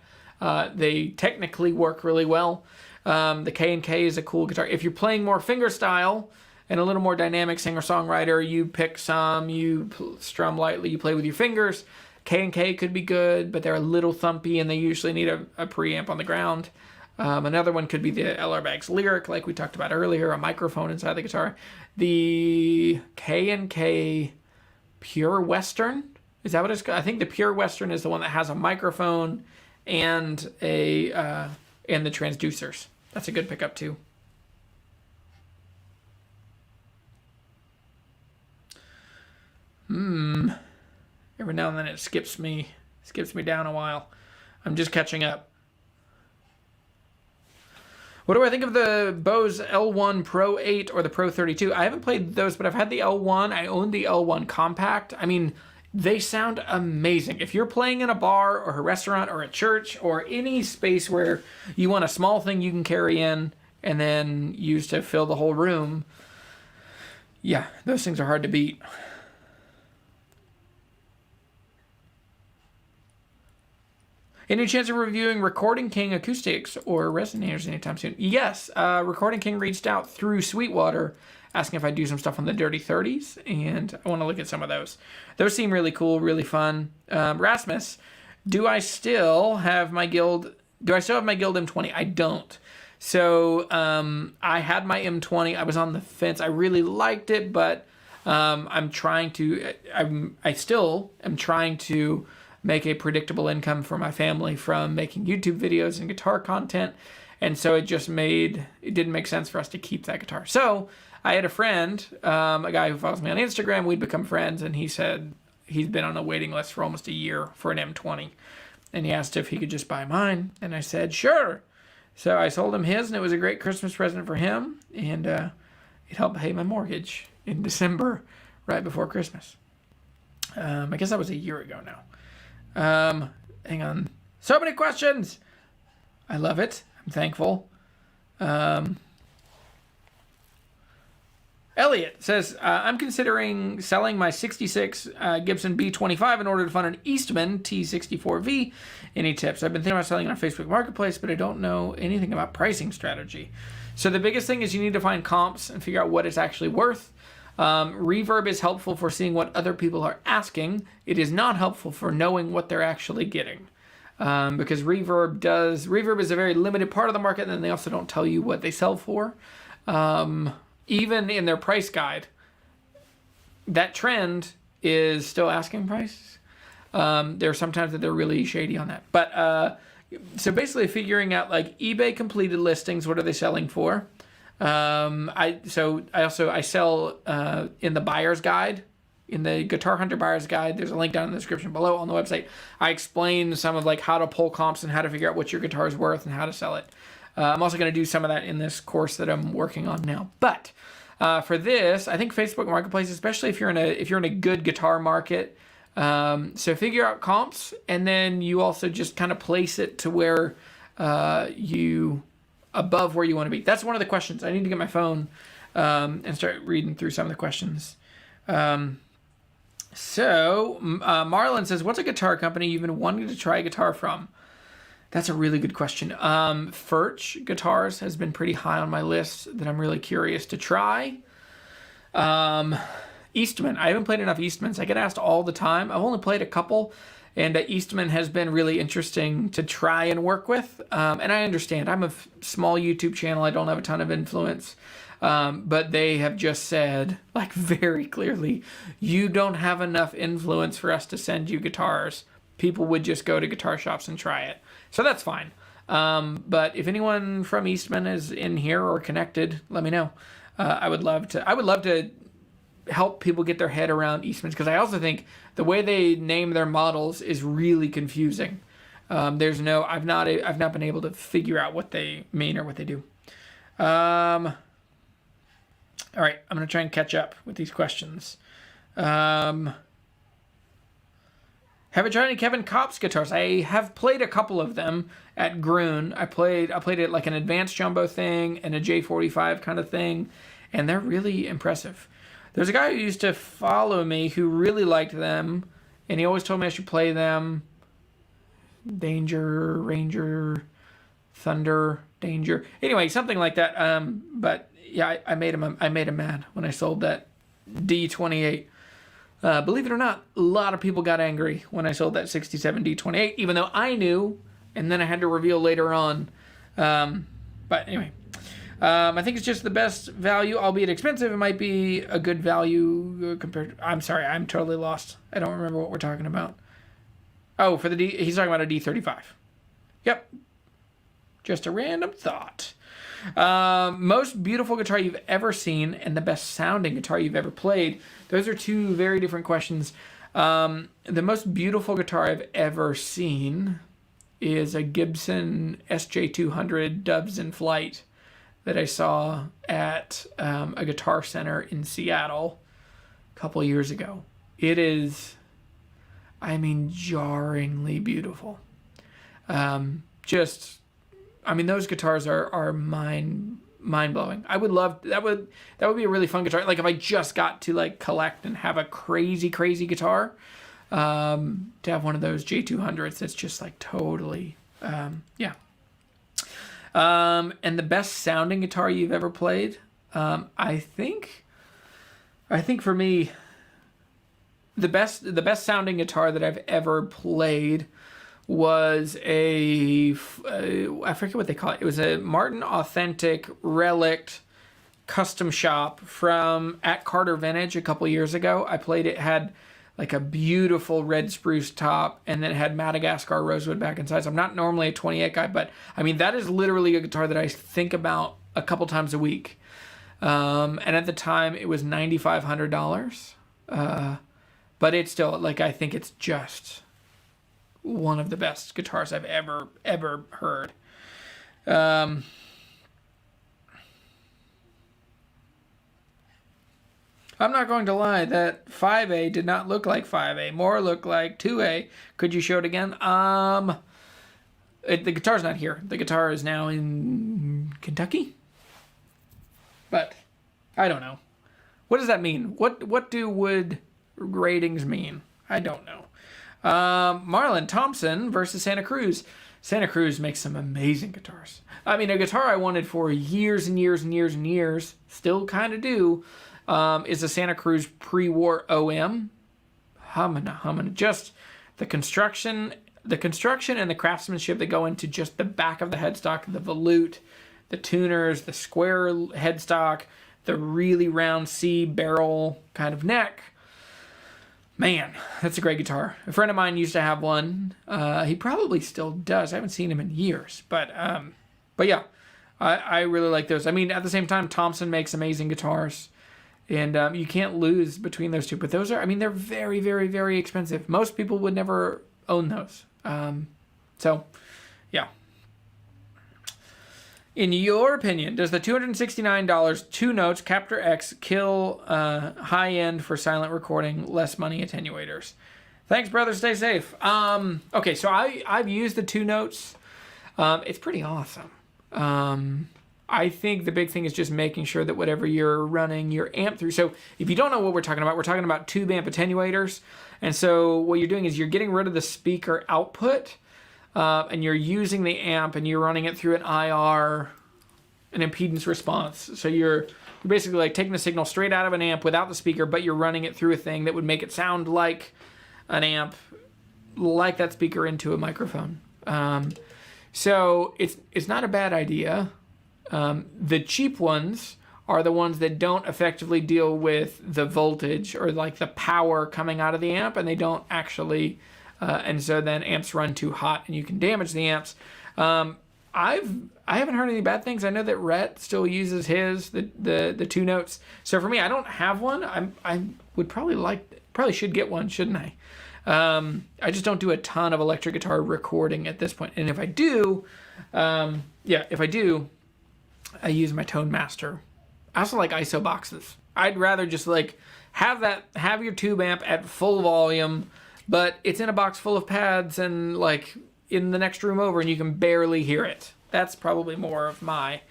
they technically work really well. The K&K is a cool guitar. If you're playing more fingerstyle and a little more dynamic singer-songwriter, you pick some, you strum lightly, you play with your fingers. K&K could be good, but they're a little thumpy and they usually need a preamp on the ground. Another one could be the LR Baggs Lyric, like we talked about earlier, a microphone inside the guitar. The K&K Pure Western, is that what it's called? I think the Pure Western is the one that has a microphone and the transducers. That's a good pickup too. Every now and then it skips me down a while. I'm just catching up. What do I think of the Bose L1 Pro 8 or the Pro 32? I haven't played those, but I've had the L1. I own the L1 Compact. I mean, they sound amazing. If you're playing in a bar or a restaurant or a church or any space where you want a small thing you can carry in and then use to fill the whole room, yeah, those things are hard to beat. Any chance of reviewing Recording King acoustics or resonators anytime soon? Yes, Recording King reached out through Sweetwater asking if I do some stuff on the Dirty 30s, and I want to look at some of those. Those seem really cool, really fun. Rasmus, do I still have my Guild M20? I don't. So I had my M20. I was on the fence. I really liked it, but I still am trying to make a predictable income for my family from making YouTube videos and guitar content. And so it didn't make sense for us to keep that guitar. So I had a friend, a guy who follows me on Instagram. We'd become friends, and he said he's been on a waiting list for almost a year for an M20. And he asked if he could just buy mine. And I said, sure. So I sold him his, and it was a great Christmas present for him. And it helped pay my mortgage in December, right before Christmas. I guess that was a year ago now. Hang on. So many questions. I love it. I'm thankful. Elliot says, I'm considering selling my 66 Gibson B25 in order to fund an Eastman T64V. Any tips? I've been thinking about selling it on Facebook Marketplace, but I don't know anything about pricing strategy. So the biggest thing is you need to find comps and figure out what it's actually worth. Reverb is helpful for seeing what other people are asking. It is not helpful for knowing what they're actually getting. Because Reverb is a very limited part of the market, and then they also don't tell you what they sell for. Even in their price guide, that trend is still asking price. There are sometimes that they're really shady on that. But so basically figuring out like eBay completed listings, what are they selling for? I sell in the buyer's guide, in the Guitar Hunter buyer's guide. There's a link down in the description below on the website. I explain some of like how to pull comps and how to figure out what your guitar is worth and how to sell it. I'm also going to do some of that in this course that I'm working on now. But for this, I think Facebook Marketplace, especially if you're in a good guitar market, so figure out comps, and then you also just kind of place it to where above where you want to be. That's one of the questions. I need to get my phone and start reading through some of the questions. So Marlon says, what's a guitar company you've been wanting to try a guitar from? That's a really good question. Furch guitars has been pretty high on my list that I'm really curious to try. Eastman. I haven't played enough Eastmans. I get asked all the time. I've only played a couple, and Eastman has been really interesting to try and work with. And I understand. I'm a small YouTube channel. I don't have a ton of influence. But they have just said, like, very clearly, you don't have enough influence for us to send you guitars. People would just go to guitar shops and try it. So that's fine. But if anyone from Eastman is in here or connected, let me know. I would love to help people get their head around Eastmans, because I also think the way they name their models is really confusing. I've not been able to figure out what they mean or what they do. All right, I'm going to try and catch up with these questions. Have I tried any Kevin Kopp's guitars? I have played a couple of them at Groon. I played it like an advanced jumbo thing and a J45 kind of thing, and they're really impressive. There's a guy who used to follow me who really liked them, and he always told me I should play them. Danger, Ranger, Thunder, Danger. Anyway, something like that. But yeah, I made him mad when I sold that D28. Believe it or not, a lot of people got angry when I sold that 67 D28, even though I knew, and then I had to reveal later on. But anyway, I think it's just the best value, albeit expensive. It might be a good value compared to, I'm sorry, I'm totally lost. I don't remember what we're talking about. Oh, for the he's talking about a D35. Yep. Just a random thought. Most beautiful guitar you've ever seen and the best sounding guitar you've ever played. Those are two very different questions. The most beautiful guitar I've ever seen is a Gibson SJ200 Doves in Flight that I saw at a guitar center in Seattle a couple years ago. It is, I mean, jarringly beautiful. Those guitars are mind-blowing. I would love, that would be a really fun guitar. Like if I just got to like collect and have a crazy guitar, to have one of those J200s that's just like totally, yeah. And the best sounding guitar you've ever played, I think for me, the best sounding guitar that I've ever played was I forget what they call it. It was a Martin Authentic Relict custom shop at Carter Vintage a couple years ago. I played it, had like a beautiful red spruce top, and then it had Madagascar rosewood back inside. So I'm not normally a 28 guy, but I mean, that is literally a guitar that I think about a couple times a week. And at the time it was $9,500. But it's still, like, I think it's just one of the best guitars I've ever heard. I'm not going to lie, that 5A did not look like 5A. More looked like 2A. Could you show it again? The guitar's not here. The guitar is now in Kentucky? But I don't know. What does that mean? What do wood ratings mean? I don't know. Marlon, Thompson versus Santa Cruz. Santa Cruz makes some amazing guitars. I mean, a guitar I wanted for years and years and years and years, still kind of do, is a Santa Cruz pre-war OM. Humana. Just the construction and the craftsmanship that go into just the back of the headstock, the volute, the tuners, the square headstock, the really round C barrel kind of neck. Man, that's a great guitar. A friend of mine used to have one. He probably still does. I haven't seen him in years. But yeah, I really like those. I mean, at the same time, Thompson makes amazing guitars. And you can't lose between those two. But those are, I mean, they're very, very, very expensive. Most people would never own those. So, yeah. In your opinion, does the $269 two notes Captor X kill high end for silent recording, less money attenuators? Thanks, brother. Stay safe. Okay, so I've used the two notes. It's pretty awesome. I think the big thing is just making sure that whatever you're running your amp through. So if you don't know what we're talking about tube amp attenuators. And so what you're doing is you're getting rid of the speaker output. and you're using the amp and you're running it through an IR, an impedance response. So you're basically like taking the signal straight out of an amp without the speaker, but you're running it through a thing that would make it sound like an amp, like that speaker into a microphone. So it's not a bad idea. The cheap ones are the ones that don't effectively deal with the voltage or like the power coming out of the amp, and they don't actually, and so then amps run too hot and you can damage the amps. I haven't heard any bad things. I know that Rhett still uses his, the 2 notes. So for me, I don't have one. I would probably should get one, shouldn't I? I just don't do a ton of electric guitar recording at this point. And if I do, I use my Tone Master. I also like ISO boxes. I'd rather just like have your tube amp at full volume, but it's in a box full of pads and like in the next room over and you can barely hear it. That's probably more of my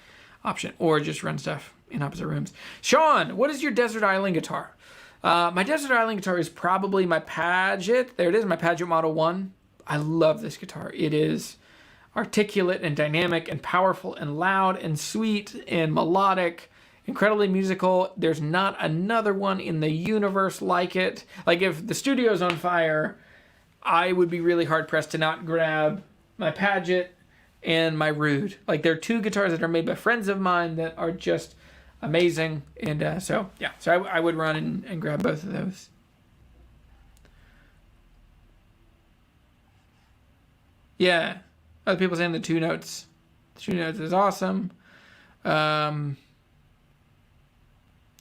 option, or just run stuff in opposite rooms. Sean, what is your Desert Island guitar? My Desert Island guitar is probably my Paget. There it is, my Paget Model 1. I love this guitar. It is articulate and dynamic and powerful and loud and sweet and melodic, incredibly musical. There's not another one in the universe like it. Like if the studio's on fire, I would be really hard pressed to not grab my Paget and my Rude. Like they're 2 guitars that are made by friends of mine that are just amazing. And so I would run and grab both of those. Yeah. Other people saying the 2 notes. The 2 notes is awesome.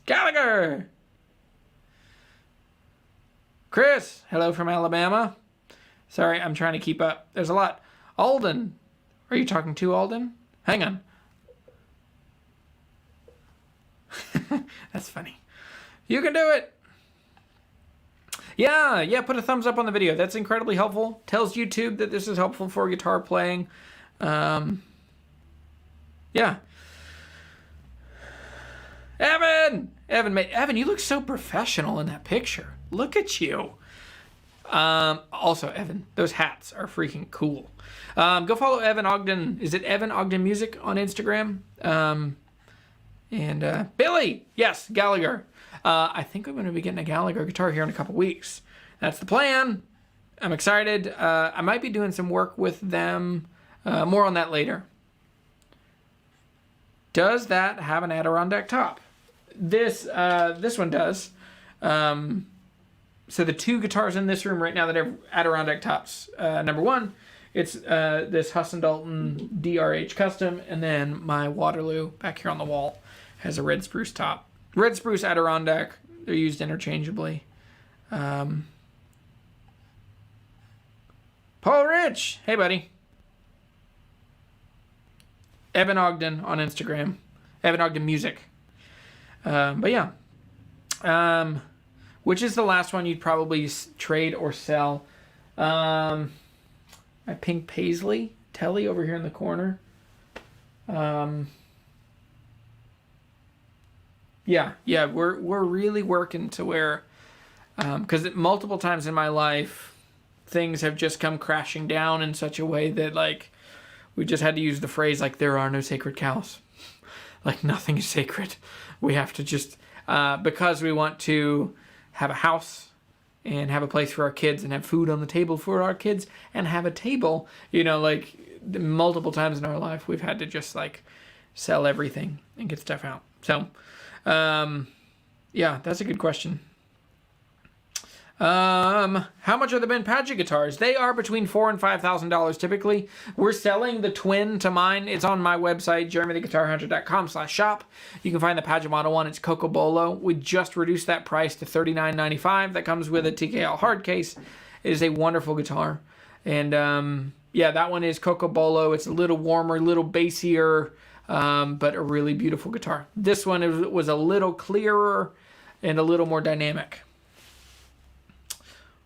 Gallagher! Chris, hello from Alabama. Sorry, I'm trying to keep up. There's a lot. Alden. Are you talking to Alden? Hang on. That's funny. You can do it. Yeah, put a thumbs up on the video. That's incredibly helpful. Tells YouTube that this is helpful for guitar playing. Yeah. Evan, you look so professional in that picture. Look at you. Also, Evan, those hats are freaking cool. Go follow Evan Ogden. Is it Evan Ogden Music on Instagram? And Billy, yes, Gallagher. I think I'm going to be getting a Gallagher guitar here in a couple weeks. That's the plan. I'm excited. I might be doing some work with them. More on that later. Does that have an Adirondack top? This one does. So the 2 guitars in this room right now that have Adirondack tops. Number 1, it's this Hussein Dalton DRH Custom, and then my Waterloo back here on the wall has a red spruce top. Red spruce Adirondack, they're used interchangeably. Paul Rich, hey buddy. Evan Ogden on Instagram. Evan Ogden Music. But yeah. Which is the last one you'd probably trade or sell? My pink Paisley Telly over here in the corner. Yeah, we're really working to where, because multiple times in my life, things have just come crashing down in such a way that like we just had to use the phrase like there are no sacred cows. Like nothing is sacred. We have to just because we want to have a house and have a place for our kids and have food on the table for our kids and have a table, like multiple times in our life we've had to just like sell everything and get stuff out. So yeah, that's a good question. How much are the Ben Paget guitars? They are between $4,000 and $5,000 typically. We're selling the twin to mine. It's on my website, jeremytheguitarhunter.com/shop. You can find the Paget Model 1. It's Coco Bolo. We just reduced that price to $39.95. That comes with a TKL hard case. It is a wonderful guitar. And yeah, that one is Coco Bolo. It's a little warmer, a little bassier, but a really beautiful guitar. This one was a little clearer and a little more dynamic.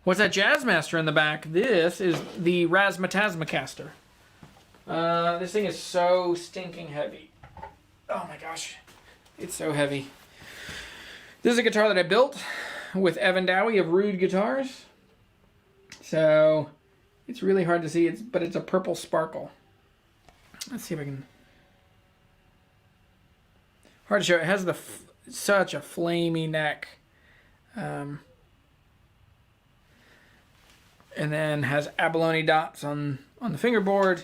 What's that Jazzmaster in the back? This is the Razzmatazz-Macaster. This thing is so stinking heavy. Oh my gosh. It's so heavy. This is a guitar that I built with Evan Dowie of Rude Guitars. So It's really hard to see, but it's a purple sparkle. Let's see if I can... Hard to show. It has such a flamey neck. And then has abalone dots on the fingerboard.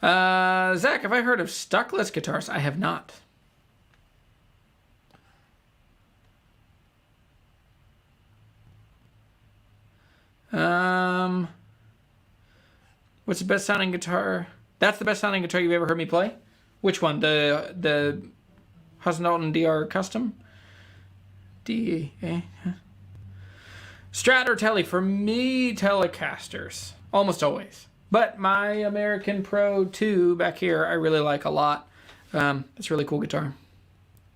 Zach, have I heard of stuckless guitars? I have not. What's the best sounding guitar? That's the best sounding guitar you've ever heard me play? Which one? The Hussein Dalton DR Custom? Strat or Tele? For me, Telecasters. Almost always. But my American Pro 2 back here, I really like a lot. It's a really cool guitar.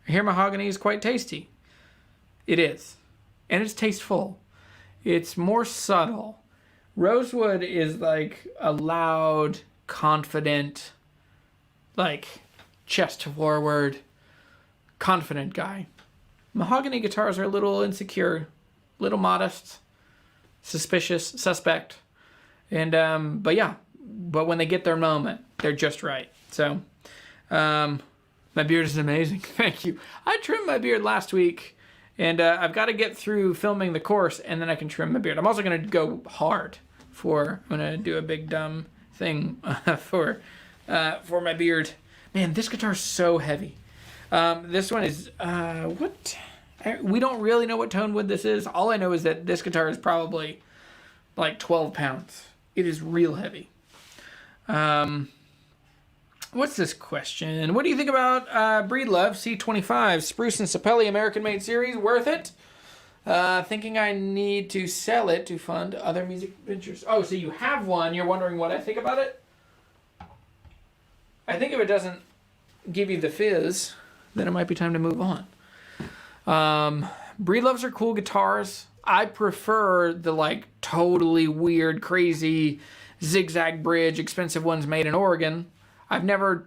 I hear mahogany is quite tasty. It is. And it's tasteful. It's more subtle. Rosewood is like a loud, confident, like chest forward, confident guy. Mahogany guitars are a little insecure, little modest, suspicious, suspect. And, but when they get their moment, they're just right. So, my beard is amazing. Thank you. I trimmed my beard last week. And I've got to get through filming the course, and then I can trim my beard. I'm also going to go hard I'm going to do a big dumb thing for my beard. Man, this guitar is so heavy. This one is, we don't really know what tone wood this is. All I know is that this guitar is probably like 12 pounds. It is real heavy. What's this question? What do you think about Breedlove C25 Spruce and Sapelli American Made Series? Worth it? Thinking I need to sell it to fund other music ventures. Oh, so you have one. You're wondering what I think about it? I think if it doesn't give you the fizz, then it might be time to move on. Breedloves are cool guitars. I prefer the like totally weird, crazy zigzag bridge, expensive ones made in Oregon. I've never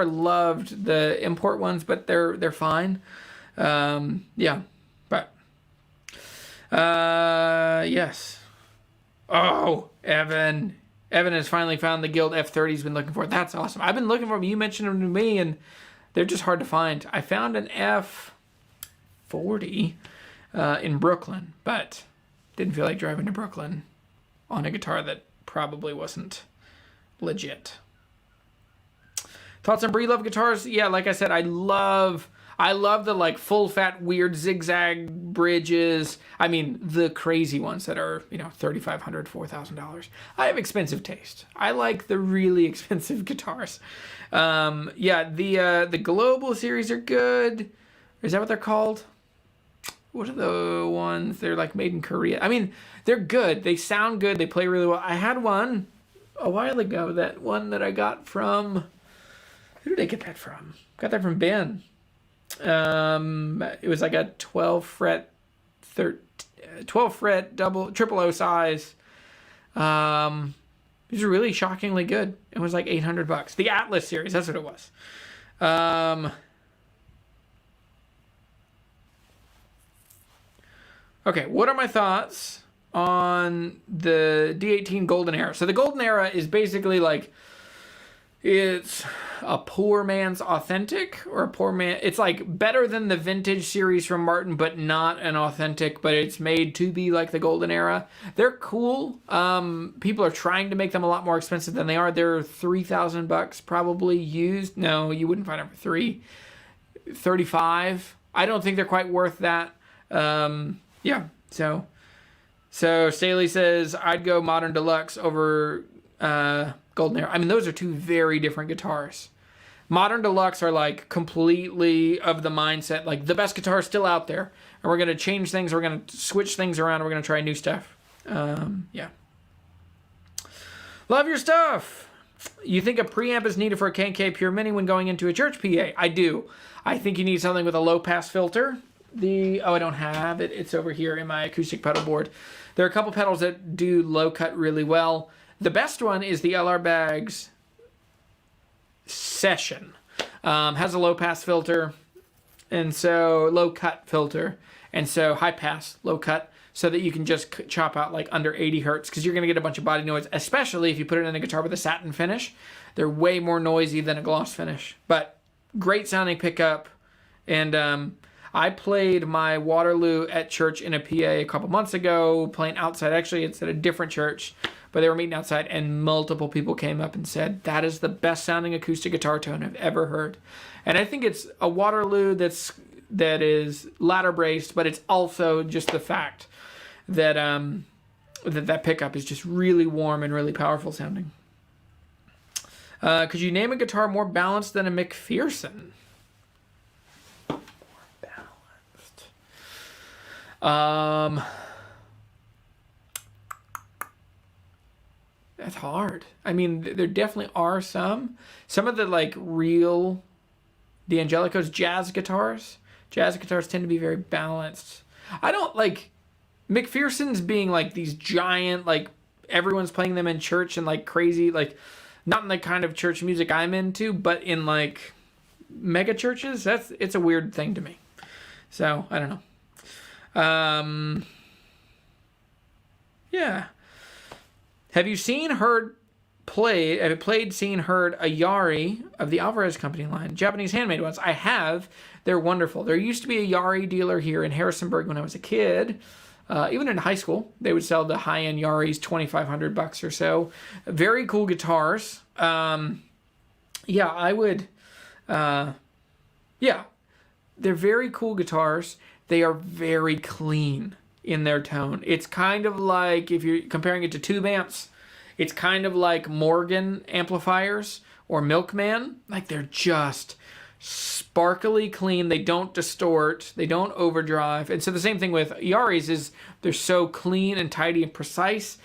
loved the import ones, but they're fine. Yeah, but yes. Oh, Evan has finally found the Guild F30 he's been looking for. That's awesome. I've been looking for them. You mentioned them to me, and they're just hard to find. I found an F40 in Brooklyn, but didn't feel like driving to Brooklyn on a guitar that probably wasn't legit. Thoughts on Breedlove guitars? Yeah, like I said, I love the like full fat weird zigzag bridges. I mean, the crazy ones that are, $3,500, $4,000. I have expensive taste. I like the really expensive guitars. Yeah, the Global series are good. Is that what they're called? What are the ones? They're like made in Korea. I mean, they're good. They sound good. They play really well. I had one a while ago. That one that I got from... Who did I get that from? Got that from Ben. It was like a 12 fret triple O size. It was really shockingly good. It was like $800. The Atlas series, that's what it was. Okay, what are my thoughts on the D18 Golden Era? So the Golden Era is basically like, it's a poor man's authentic, or a poor man. It's like better than the vintage series from Martin, but not an authentic, but it's made to be like the Golden Era. They're cool. People are trying to make them a lot more expensive than they are. They're $3,000 probably used. No, you wouldn't find them for $35. I don't think they're quite worth that. Yeah. So Staley says I'd go Modern Deluxe over Golden Era. I mean, those are two very different guitars. Modern Deluxe are like completely of the mindset, like the best guitar is still out there, and we're going to change things, we're going to switch things around, and we're going to try new stuff. Yeah. Love your stuff. You think a preamp is needed for a K&K Pure Mini when going into a church PA? I do. I think you need something with a low pass filter. I don't have it. It's over here in my acoustic pedal board. There are a couple pedals that do low cut really well. The best one is the LR Baggs Session. Has a low pass filter, and so low cut filter, And so high pass, low cut, so that you can just chop out like under 80 hertz, because you're going to get a bunch of body noise, especially if you put it in a guitar with a satin finish. They're way more noisy than a gloss finish, but great sounding pickup. And I played my Waterloo at church in a PA a couple months ago, playing outside. Actually, it's at a different church, but they were meeting outside, and multiple people came up and said, that is the best sounding acoustic guitar tone I've ever heard. And I think it's a Waterloo that is ladder braced, but it's also just the fact that that pickup is just really warm and really powerful sounding. Could you name a guitar more balanced than a McPherson? More balanced. That's hard. I mean, there definitely are some. Some of the like real D'Angelico's jazz guitars. Jazz guitars tend to be very balanced. I don't like McPherson's being like these giant, like everyone's playing them in church and like crazy, like not in the kind of church music I'm into, but in like mega churches. It's a weird thing to me. So I don't know. Yeah. Have you seen, heard, played, have you played, seen, heard a Yari of the Alvarez Company line? Japanese handmade ones. I have. They're wonderful. There used to be a Yari dealer here in Harrisonburg when I was a kid. Even in high school, they would sell the high-end Yaris, $2,500 or so. Very cool guitars. Yeah, I would. Yeah, they're very cool guitars. They are very clean in their tone. It's kind of like, if you're comparing it to tube amps, it's kind of like Morgan amplifiers or Milkman. Like, they're just sparkly clean. They don't distort. They don't overdrive. And so the same thing with Yaris is they're so clean and tidy and precise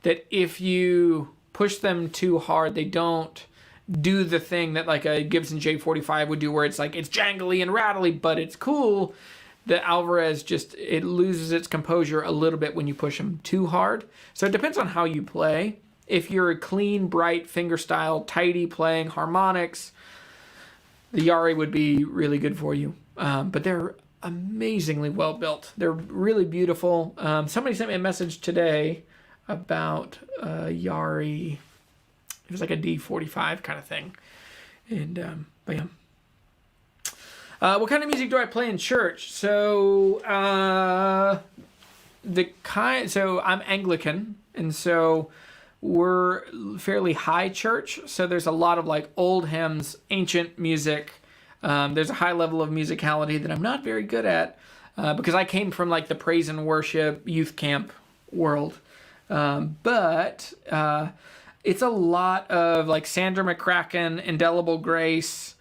that if you push them too hard, they don't do the thing that like a Gibson J45 would do, where it's like it's jangly and rattly, but it's cool. The Alvarez just, it loses its composure a little bit when you push them too hard. So it depends on how you play. If you're a clean, bright, fingerstyle, tidy playing harmonics, the Yari would be really good for you. But they're amazingly well built. They're really beautiful. Somebody sent me a message today about Yari. It was like a D45 kind of thing. And, but yeah. What kind of music do I play in church? So, I'm Anglican, and so we're fairly high church. So there's a lot of like old hymns, ancient music. There's a high level of musicality that I'm not very good at because I came from like the praise and worship youth camp world. But it's a lot of like Sandra McCracken, Indelible Grace,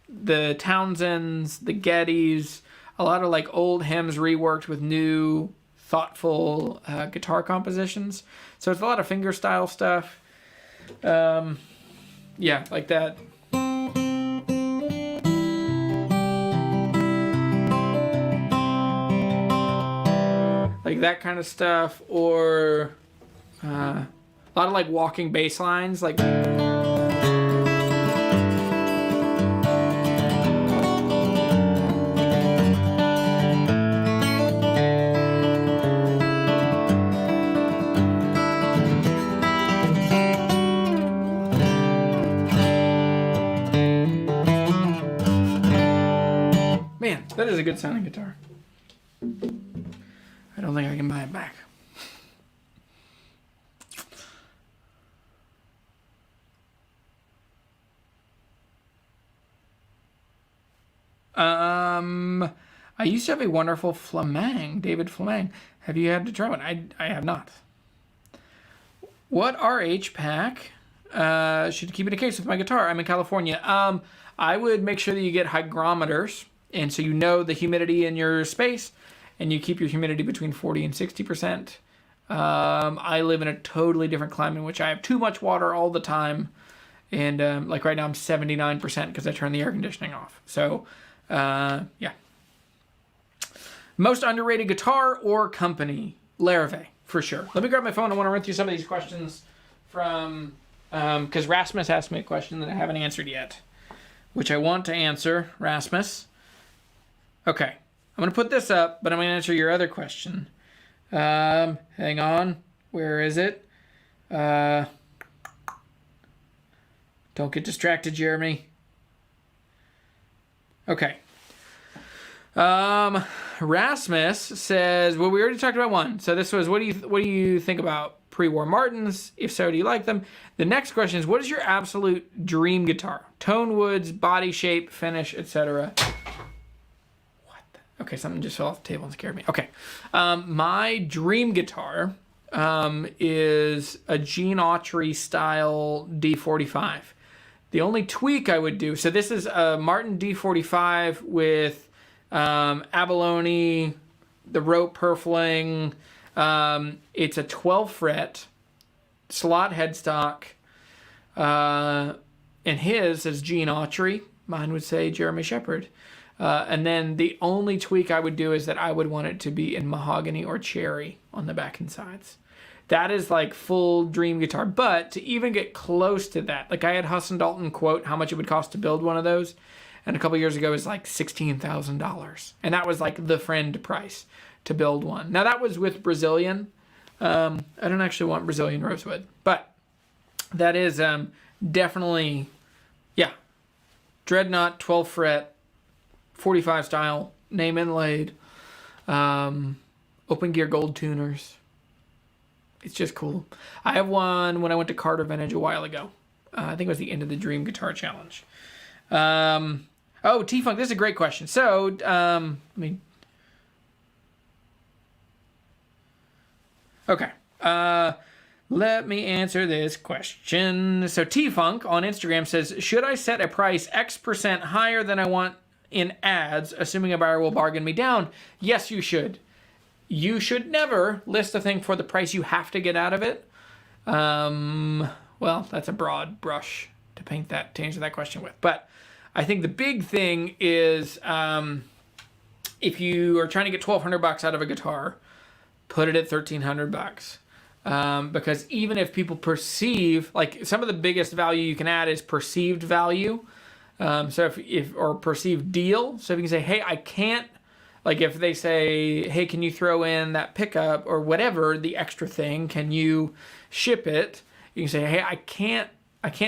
the Townsends, the Gettys, a lot of like old hymns reworked with new thoughtful guitar compositions. So it's a lot of fingerstyle stuff. Yeah, like that. Like that kind of stuff, or a lot of like walking bass lines, like. Man, that is a good sounding guitar. I don't think I can buy it back. I used to have a wonderful Flameng, David Flameng. Have you had to try one? I have not. What RH pack should keep in a case with my guitar? I'm in California. I would make sure that you get hygrometers, and so you know the humidity in your space, and you keep your humidity between 40 and 60%. I live in a totally different climate in which I have too much water all the time. And like right now I'm 79% because I turned the air conditioning off. So, yeah. Most underrated guitar or company? Larrivee, for sure. Let me grab my phone. I want to run through some of these questions from, because Rasmus asked me a question that I haven't answered yet, which I want to answer. Rasmus, Okay, I'm going to put this up, but I'm going to answer your other question. Hang on. Where is it? Don't get distracted, Jeremy. Okay. Rasmus says, well, we already talked about one. So this was, what do you think about Prewar Martins? If so, do you like them? The next question is, what is your absolute dream guitar? Tone woods, body shape, finish, etc. What? Okay, something just fell off the table and scared me. Okay. My dream guitar is a Gene Autry style D45. The only tweak I would do, so this is a Martin D45 with abalone, the rope purfling. It's a 12 fret slot headstock, and his is Gene Autry. Mine would say Jeremy Sheppard. And then the only tweak I would do is that I would want it to be in mahogany or cherry on the back and sides. That is like full dream guitar. But to even get close to that, like I had Hussein Dalton quote how much it would cost to build one of those. And a couple years ago it was like $16,000. And that was like the friend price to build one. Now that was with Brazilian. I don't actually want Brazilian rosewood. But that is definitely, yeah. Dreadnought, 12 fret, 45 style, name inlaid, open gear gold tuners. It's just cool. I have one when I went to Carter Vintage a while ago. I think it was the end of the Dream Guitar Challenge. Oh, T-Funk, this is a great question. So, okay. Let me answer this question. So T-Funk on Instagram says, should I set a price X% higher than I want in ads, assuming a buyer will bargain me down? Yes, you should. You should never list a thing for the price you have to get out of it. Well, that's a broad brush to answer that question with. But I think the big thing is if you are trying to get $1,200 out of a guitar, put it at $1,300. Because even if people perceive, like some of the biggest value you can add is perceived value. So or perceived deal. So if you can say, hey, I can't, like if they say, hey, can you throw in that pickup or whatever, the extra thing, can you ship it? You can say, hey, I can't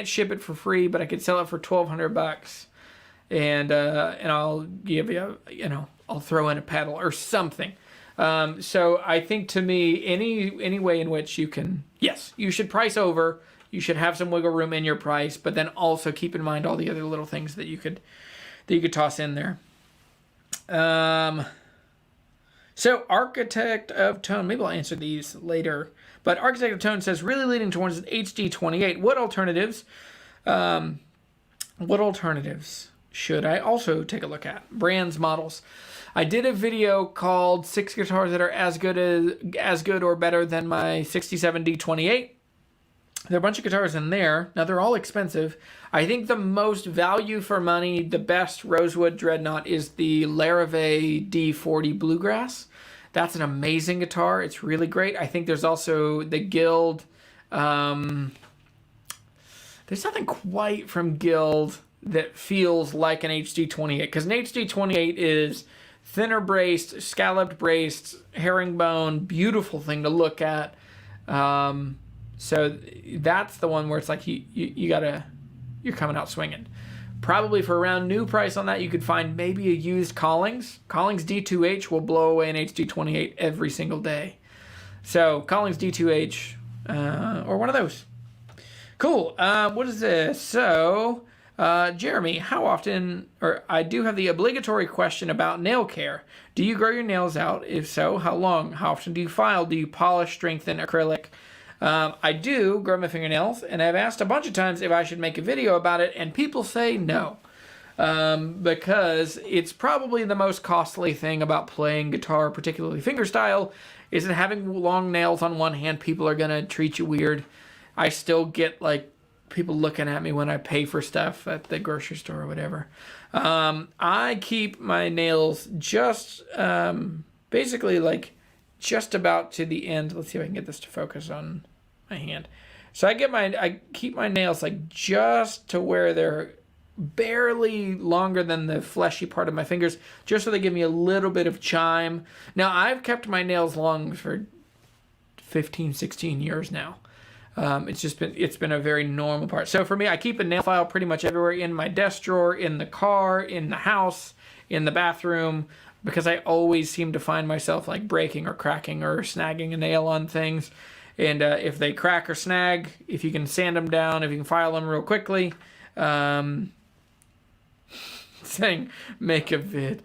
ship it for free, but I could sell it for $1,200, and I'll give you, I'll throw in a pedal or something. So I think to me, any way in which you can, yes, you should price over. You should have some wiggle room in your price, but then also keep in mind all the other little things that you could toss in there. So Architect of Tone, maybe I'll answer these later, but Architect of Tone says, really leaning towards an HD28. What alternatives should I also take a look at? Brands, models. I did a video called 6 guitars that are as good or better than my 67 D28. There are a bunch of guitars in there. Now, they're all expensive. I think the most value for money, the best rosewood dreadnought is the Larrivee D40 Bluegrass. That's an amazing guitar. It's really great. I think there's also the Guild. There's nothing quite from Guild that feels like an HD28, because an HD28 is thinner braced, scalloped braced, herringbone, beautiful thing to look at. So that's the one where it's like you're coming out swinging. Probably for around new price on that, you could find maybe a used Collings. Collings D2H will blow away an HD28 every single day. So Collings D2H or one of those. Cool. What is this? So Jeremy, how often, or I do have the obligatory question about nail care. Do you grow your nails out? If so, how long? How often do you file? Do you polish, strengthen, acrylic? I do grow my fingernails, and I've asked a bunch of times if I should make a video about it, and people say no. Because it's probably the most costly thing about playing guitar, particularly fingerstyle, is that having long nails on one hand, people are going to treat you weird. I still get, like, people looking at me when I pay for stuff at the grocery store or whatever. I keep my nails just, basically, like, just about to the end. Let's see if I can get this to focus on my hand. So I keep my nails like just to where they're barely longer than the fleshy part of my fingers, just so they give me a little bit of chime. Now, I've kept my nails long for 15, 16 years now. It's been a very normal part. So for me, I keep a nail file pretty much everywhere, in my desk drawer, in the car, in the house, in the bathroom, because I always seem to find myself like breaking or cracking or snagging a nail on things. And if they crack or snag, if you can sand them down, if you can file them real quickly, saying make a vid.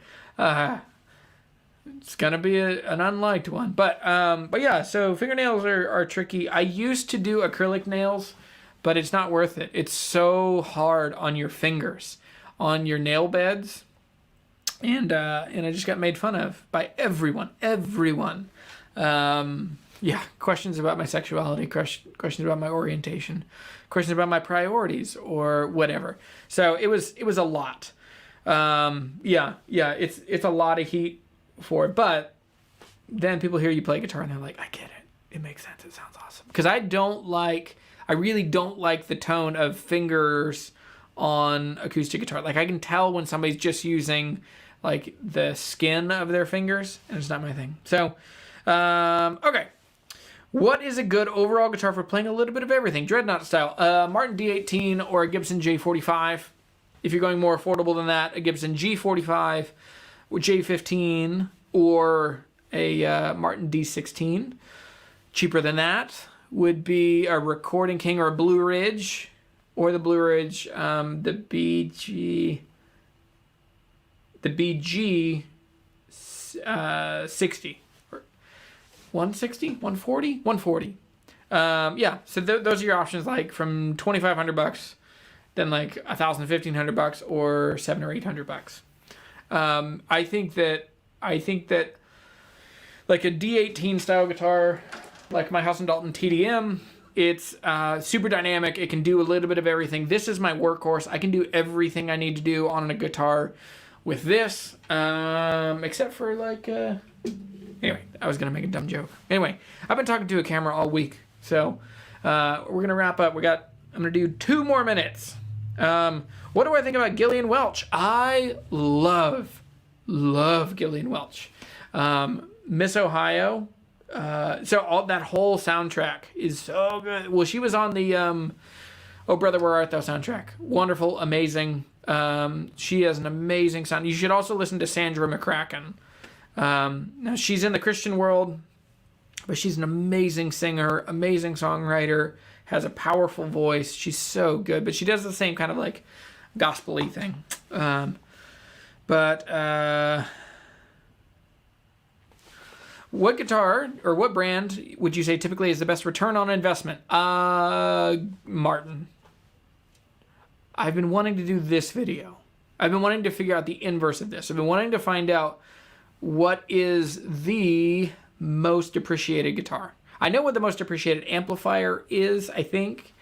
It's gonna be an unliked one, but yeah. So fingernails are tricky. I used to do acrylic nails, but it's not worth it. It's so hard on your fingers, on your nail beds, and I just got made fun of by everyone. Yeah, questions about my sexuality, questions about my orientation, questions about my priorities or whatever. So it was a lot. Yeah, it's a lot of heat for it, but then people hear you play guitar and they're like, I get it. It makes sense. It sounds awesome. Because I really don't like the tone of fingers on acoustic guitar. Like, I can tell when somebody's just using like the skin of their fingers, and it's not my thing. So, okay. What is a good overall guitar for playing a little bit of everything? Dreadnought style. Martin D18 or a Gibson J45. If you're going more affordable than that, a Gibson G45 or J15 or a Martin D16. Cheaper than that would be a Recording King or a Blue Ridge, or the Blue Ridge, the BG 60. 160, 140, 140. Yeah, so those are your options, like from $2,500, then like $1,000, $1,500, or $700 or $800. I think that like a D18 style guitar, like my House and Dalton TDM, it's super dynamic. It can do a little bit of everything. This is my workhorse. I can do everything I need to do on a guitar with this, except for like. Anyway, I was going to make a dumb joke. Anyway, I've been talking to a camera all week, so we're going to wrap up. I'm going to do 2 more minutes. What do I think about Gillian Welch? I love Gillian Welch. Miss Ohio. So that whole soundtrack is so good. Well, she was on the Oh Brother, Where Art Thou soundtrack. Wonderful, amazing. She has an amazing sound. You should also listen to Sandra McCracken. Now she's in the Christian world, but she's an amazing singer, amazing songwriter, has a powerful voice. She's so good, but she does the same kind of like gospel-y thing. What guitar or what brand would you say typically is the best return on investment? Martin. I've been wanting to do this video. I've been wanting to figure out the inverse of this. I've been wanting to find out what is the most depreciated guitar. I know what the most depreciated amplifier is, I think.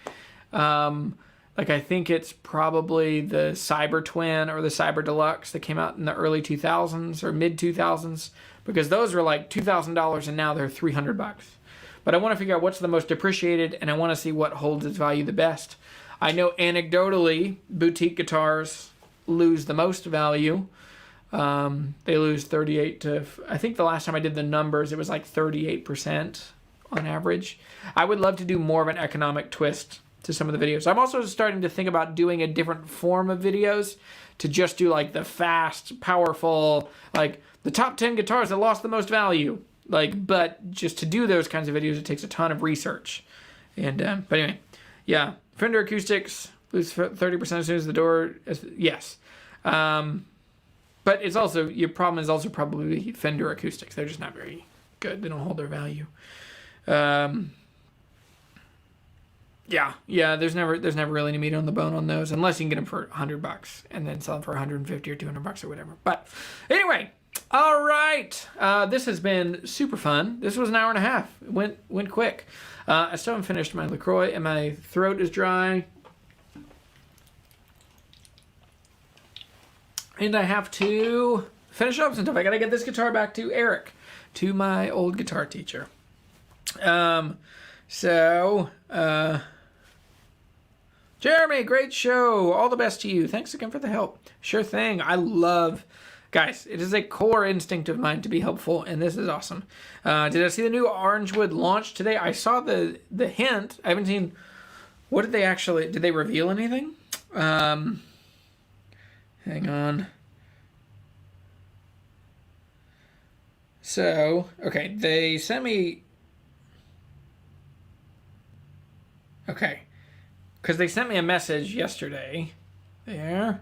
I think it's probably the Cyber Twin or the Cyber Deluxe that came out in the early 2000s or mid 2000s, because those were like $2,000 and now they're $300. But I want to figure out what's the most depreciated, and I want to see what holds its value the best. I know anecdotally boutique guitars lose the most value. They lose 38 to, I think the last time I did the numbers, it was like 38% on average. I would love to do more of an economic twist to some of the videos. I'm also starting to think about doing a different form of videos, to just do like the fast, powerful, like the top 10 guitars that lost the most value. But just to do those kinds of videos, it takes a ton of research. And, but anyway, yeah, Fender Acoustics lose 30% as soon as the door, yes. But it's also, your problem is also probably Fender Acoustics. They're just not very good. They don't hold their value. Yeah, there's never really any meat on the bone on those, unless you can get them for $100 and then sell them for $150 or $200 or whatever. But anyway, all right. This has been super fun. This was an hour and a half. It went quick. I still haven't finished my LaCroix, and my throat is dry. And I have to finish up some stuff. I gotta get this guitar back to Eric, to my old guitar teacher. Jeremy, great show. All the best to you. Thanks again for the help. Sure thing. I love... Guys, it is a core instinct of mine to be helpful, and this is awesome. Did I see the new Orangewood launch today? I saw the hint. I haven't seen... What did they actually... Did they reveal anything? Hang on. So, okay, they sent me... Okay. Because they sent me a message yesterday. There.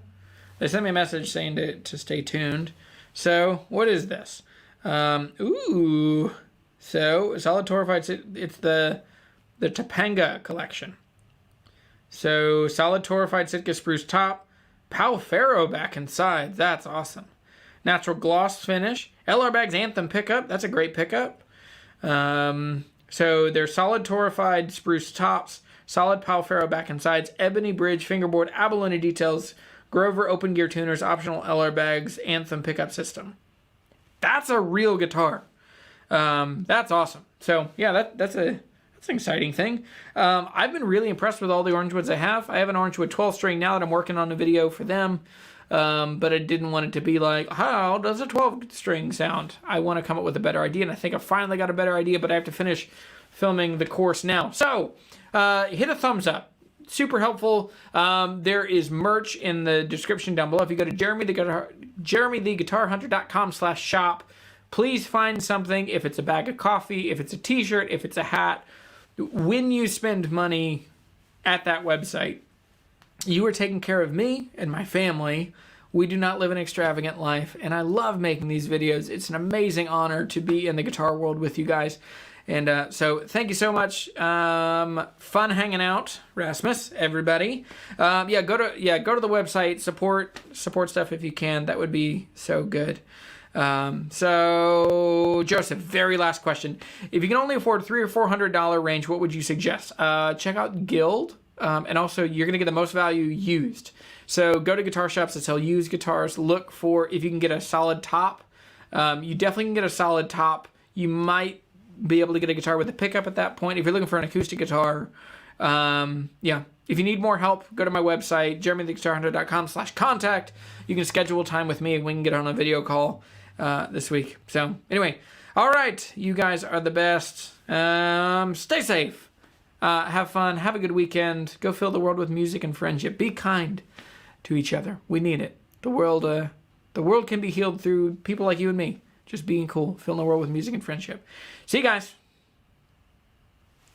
They sent me a message saying to stay tuned. So, what is this? Ooh. So, solid torrefied... It's the Topanga collection. So, solid torrefied Sitka spruce top. Palfaro back and sides. That's awesome. Natural gloss finish. LR Bag's Anthem pickup. That's a great pickup. So, they're solid torrefied spruce tops. Solid Palfaro back and sides. Ebony bridge, fingerboard, abalone details. Grover open gear tuners, optional LR bags, Anthem pickup system. That's a real guitar. That's awesome. So yeah, that's an exciting thing. I've been really impressed with all the Orangewoods I have. I have an Orangewood 12 string now that I'm working on a video for them. But I didn't want it to be like, how does a 12 string sound? I want to come up with a better idea, and I think I finally got a better idea, but I have to finish filming the course now. So hit a thumbs up. Super helpful. There is merch in the description down below. If you go to jeremytheguitarhunter.com/shop, please find something. If it's a bag of coffee, if it's a t-shirt, if it's a hat. When you spend money at that website, you are taking care of me and my family. We do not live an extravagant life, and I love making these videos. It's an amazing honor to be in the guitar world with you guys. And so thank you so much. Fun hanging out, Rasmus, everybody. Go to the website, support stuff if you can. That would be so good. So Joseph, very last question. If you can only afford $300 or $400 range, what would you suggest? Check out Guild, and also you're gonna get the most value used. So go to guitar shops that sell used guitars. Look for if you can get a solid top. You definitely can get a solid top. You might be able to get a guitar with a pickup at that point. If you're looking for an acoustic guitar, if you need more help, go to my website, jeremytheguitarhunter.com/contact. You can schedule time with me and we can get on a video call this week. So anyway, all right, you guys are the best. Stay safe. Have fun. Have a good weekend. Go fill the world with music and friendship. Be kind to each other. We need it. The world can be healed through people like you and me. Just being cool, filling the world with music and friendship. See you guys.